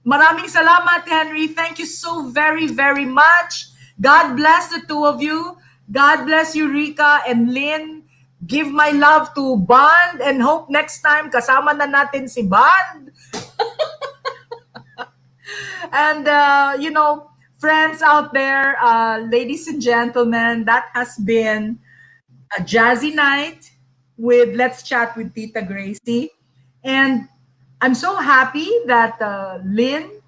maraming salamat, Henry. Thank you so very, very much. God bless the two of you. God bless you, Rica and Lynn. Give my love to Bond and hope next time kasama na natin si Bond. And, friends out there, ladies and gentlemen, that has been a jazzy night with Let's Chat with Tita Gracie. And I'm so happy that Lynn,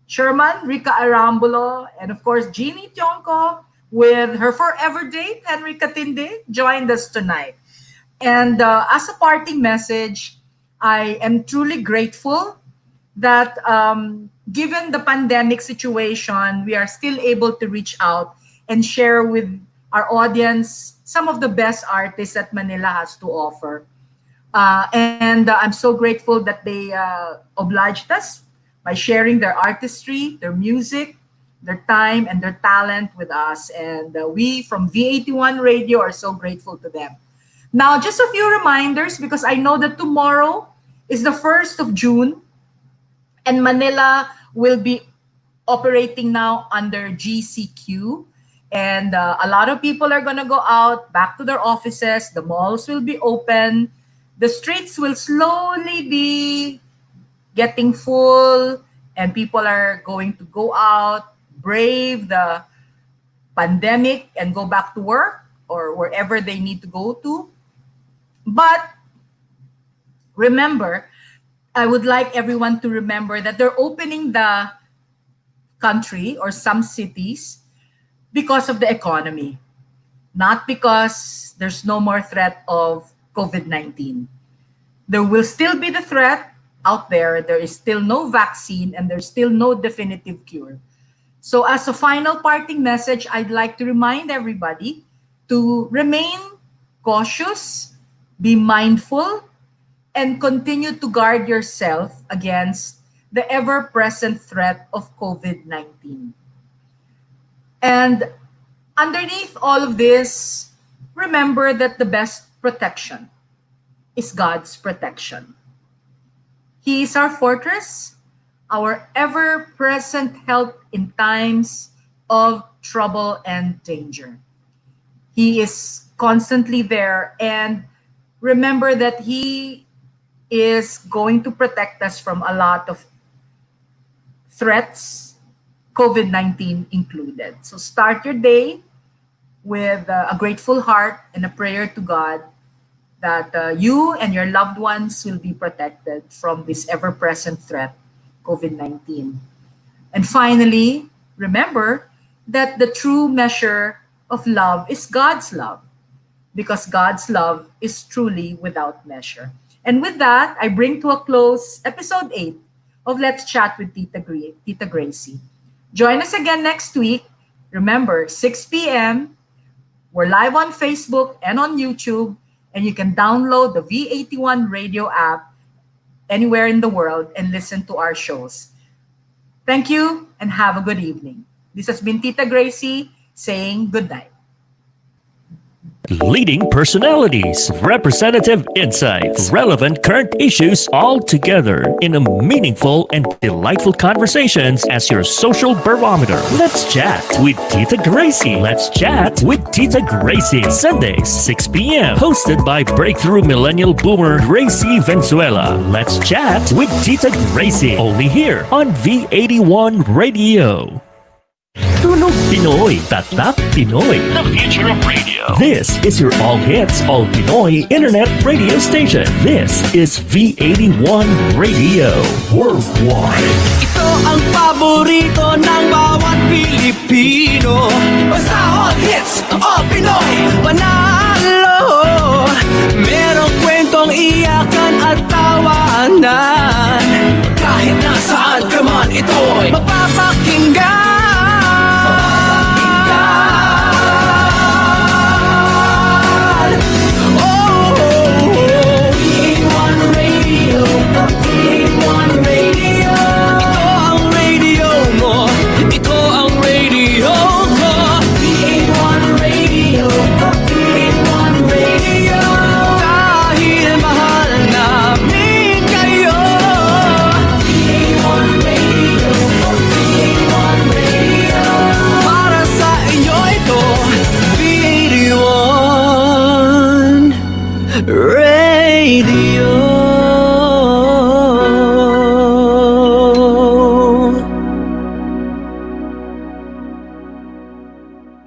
Sherman, Rica Arambulo, and of course Jeannie Tiongco with her forever date, Henry Katindig, joined us tonight. And as a parting message, I am truly grateful that given the pandemic situation, we are still able to reach out and share with our audience some of the best artists that Manila has to offer. And I'm so grateful that they obliged us by sharing their artistry, their music, their time, and their talent with us. And we from V81 Radio are so grateful to them. Now, just a few reminders because I know that tomorrow is the 1st of June and Manila will be operating now under GCQ. And a lot of people are going to go out back to their offices. The malls will be open. The streets will slowly be getting full, and people are going to go out, brave the pandemic, and go back to work or wherever they need to go to. But remember, I would like everyone to remember that they're opening the country or some cities because of the economy, not because there's no more threat of COVID-19. There will still be the threat out there. There is still no vaccine and there's still no definitive cure. So as a final parting message, I'd like to remind everybody to remain cautious, be mindful, and continue to guard yourself against the ever-present threat of COVID-19. And underneath all of this, remember that the best protection is God's protection. He is our fortress, our ever-present help in times of trouble and danger. He is constantly there, and remember that He is going to protect us from a lot of threats, COVID-19 included. So start your day with a grateful heart and a prayer to God that you and your loved ones will be protected from this ever-present threat, COVID-19. And finally, remember that the true measure of love is God's love, because God's love is truly without measure. And with that, I bring to a close episode 8 of Let's Chat with Tita Gracie. Join us again next week. Remember, 6 p.m. We're live on Facebook and on YouTube, and you can download the V81 Radio app anywhere in the world and listen to our shows. Thank you and have a good evening. This has been Tita Gracie saying good night. Leading personalities, representative insights, relevant current issues all together in a meaningful and delightful conversations as your social barometer. Let's chat with Tita Gracie. Let's chat with Tita Gracie. Sundays, 6 p.m. Hosted by breakthrough millennial boomer Gracie Venezuela. Let's chat with Tita Gracie. Only here on V81 Radio. Tunog Pinoy, Tatak Pinoy. The future of radio. This is your all hits, all Pinoy internet radio station. This is V81 Radio Worldwide. Ito ang paborito ng bawat Pilipino.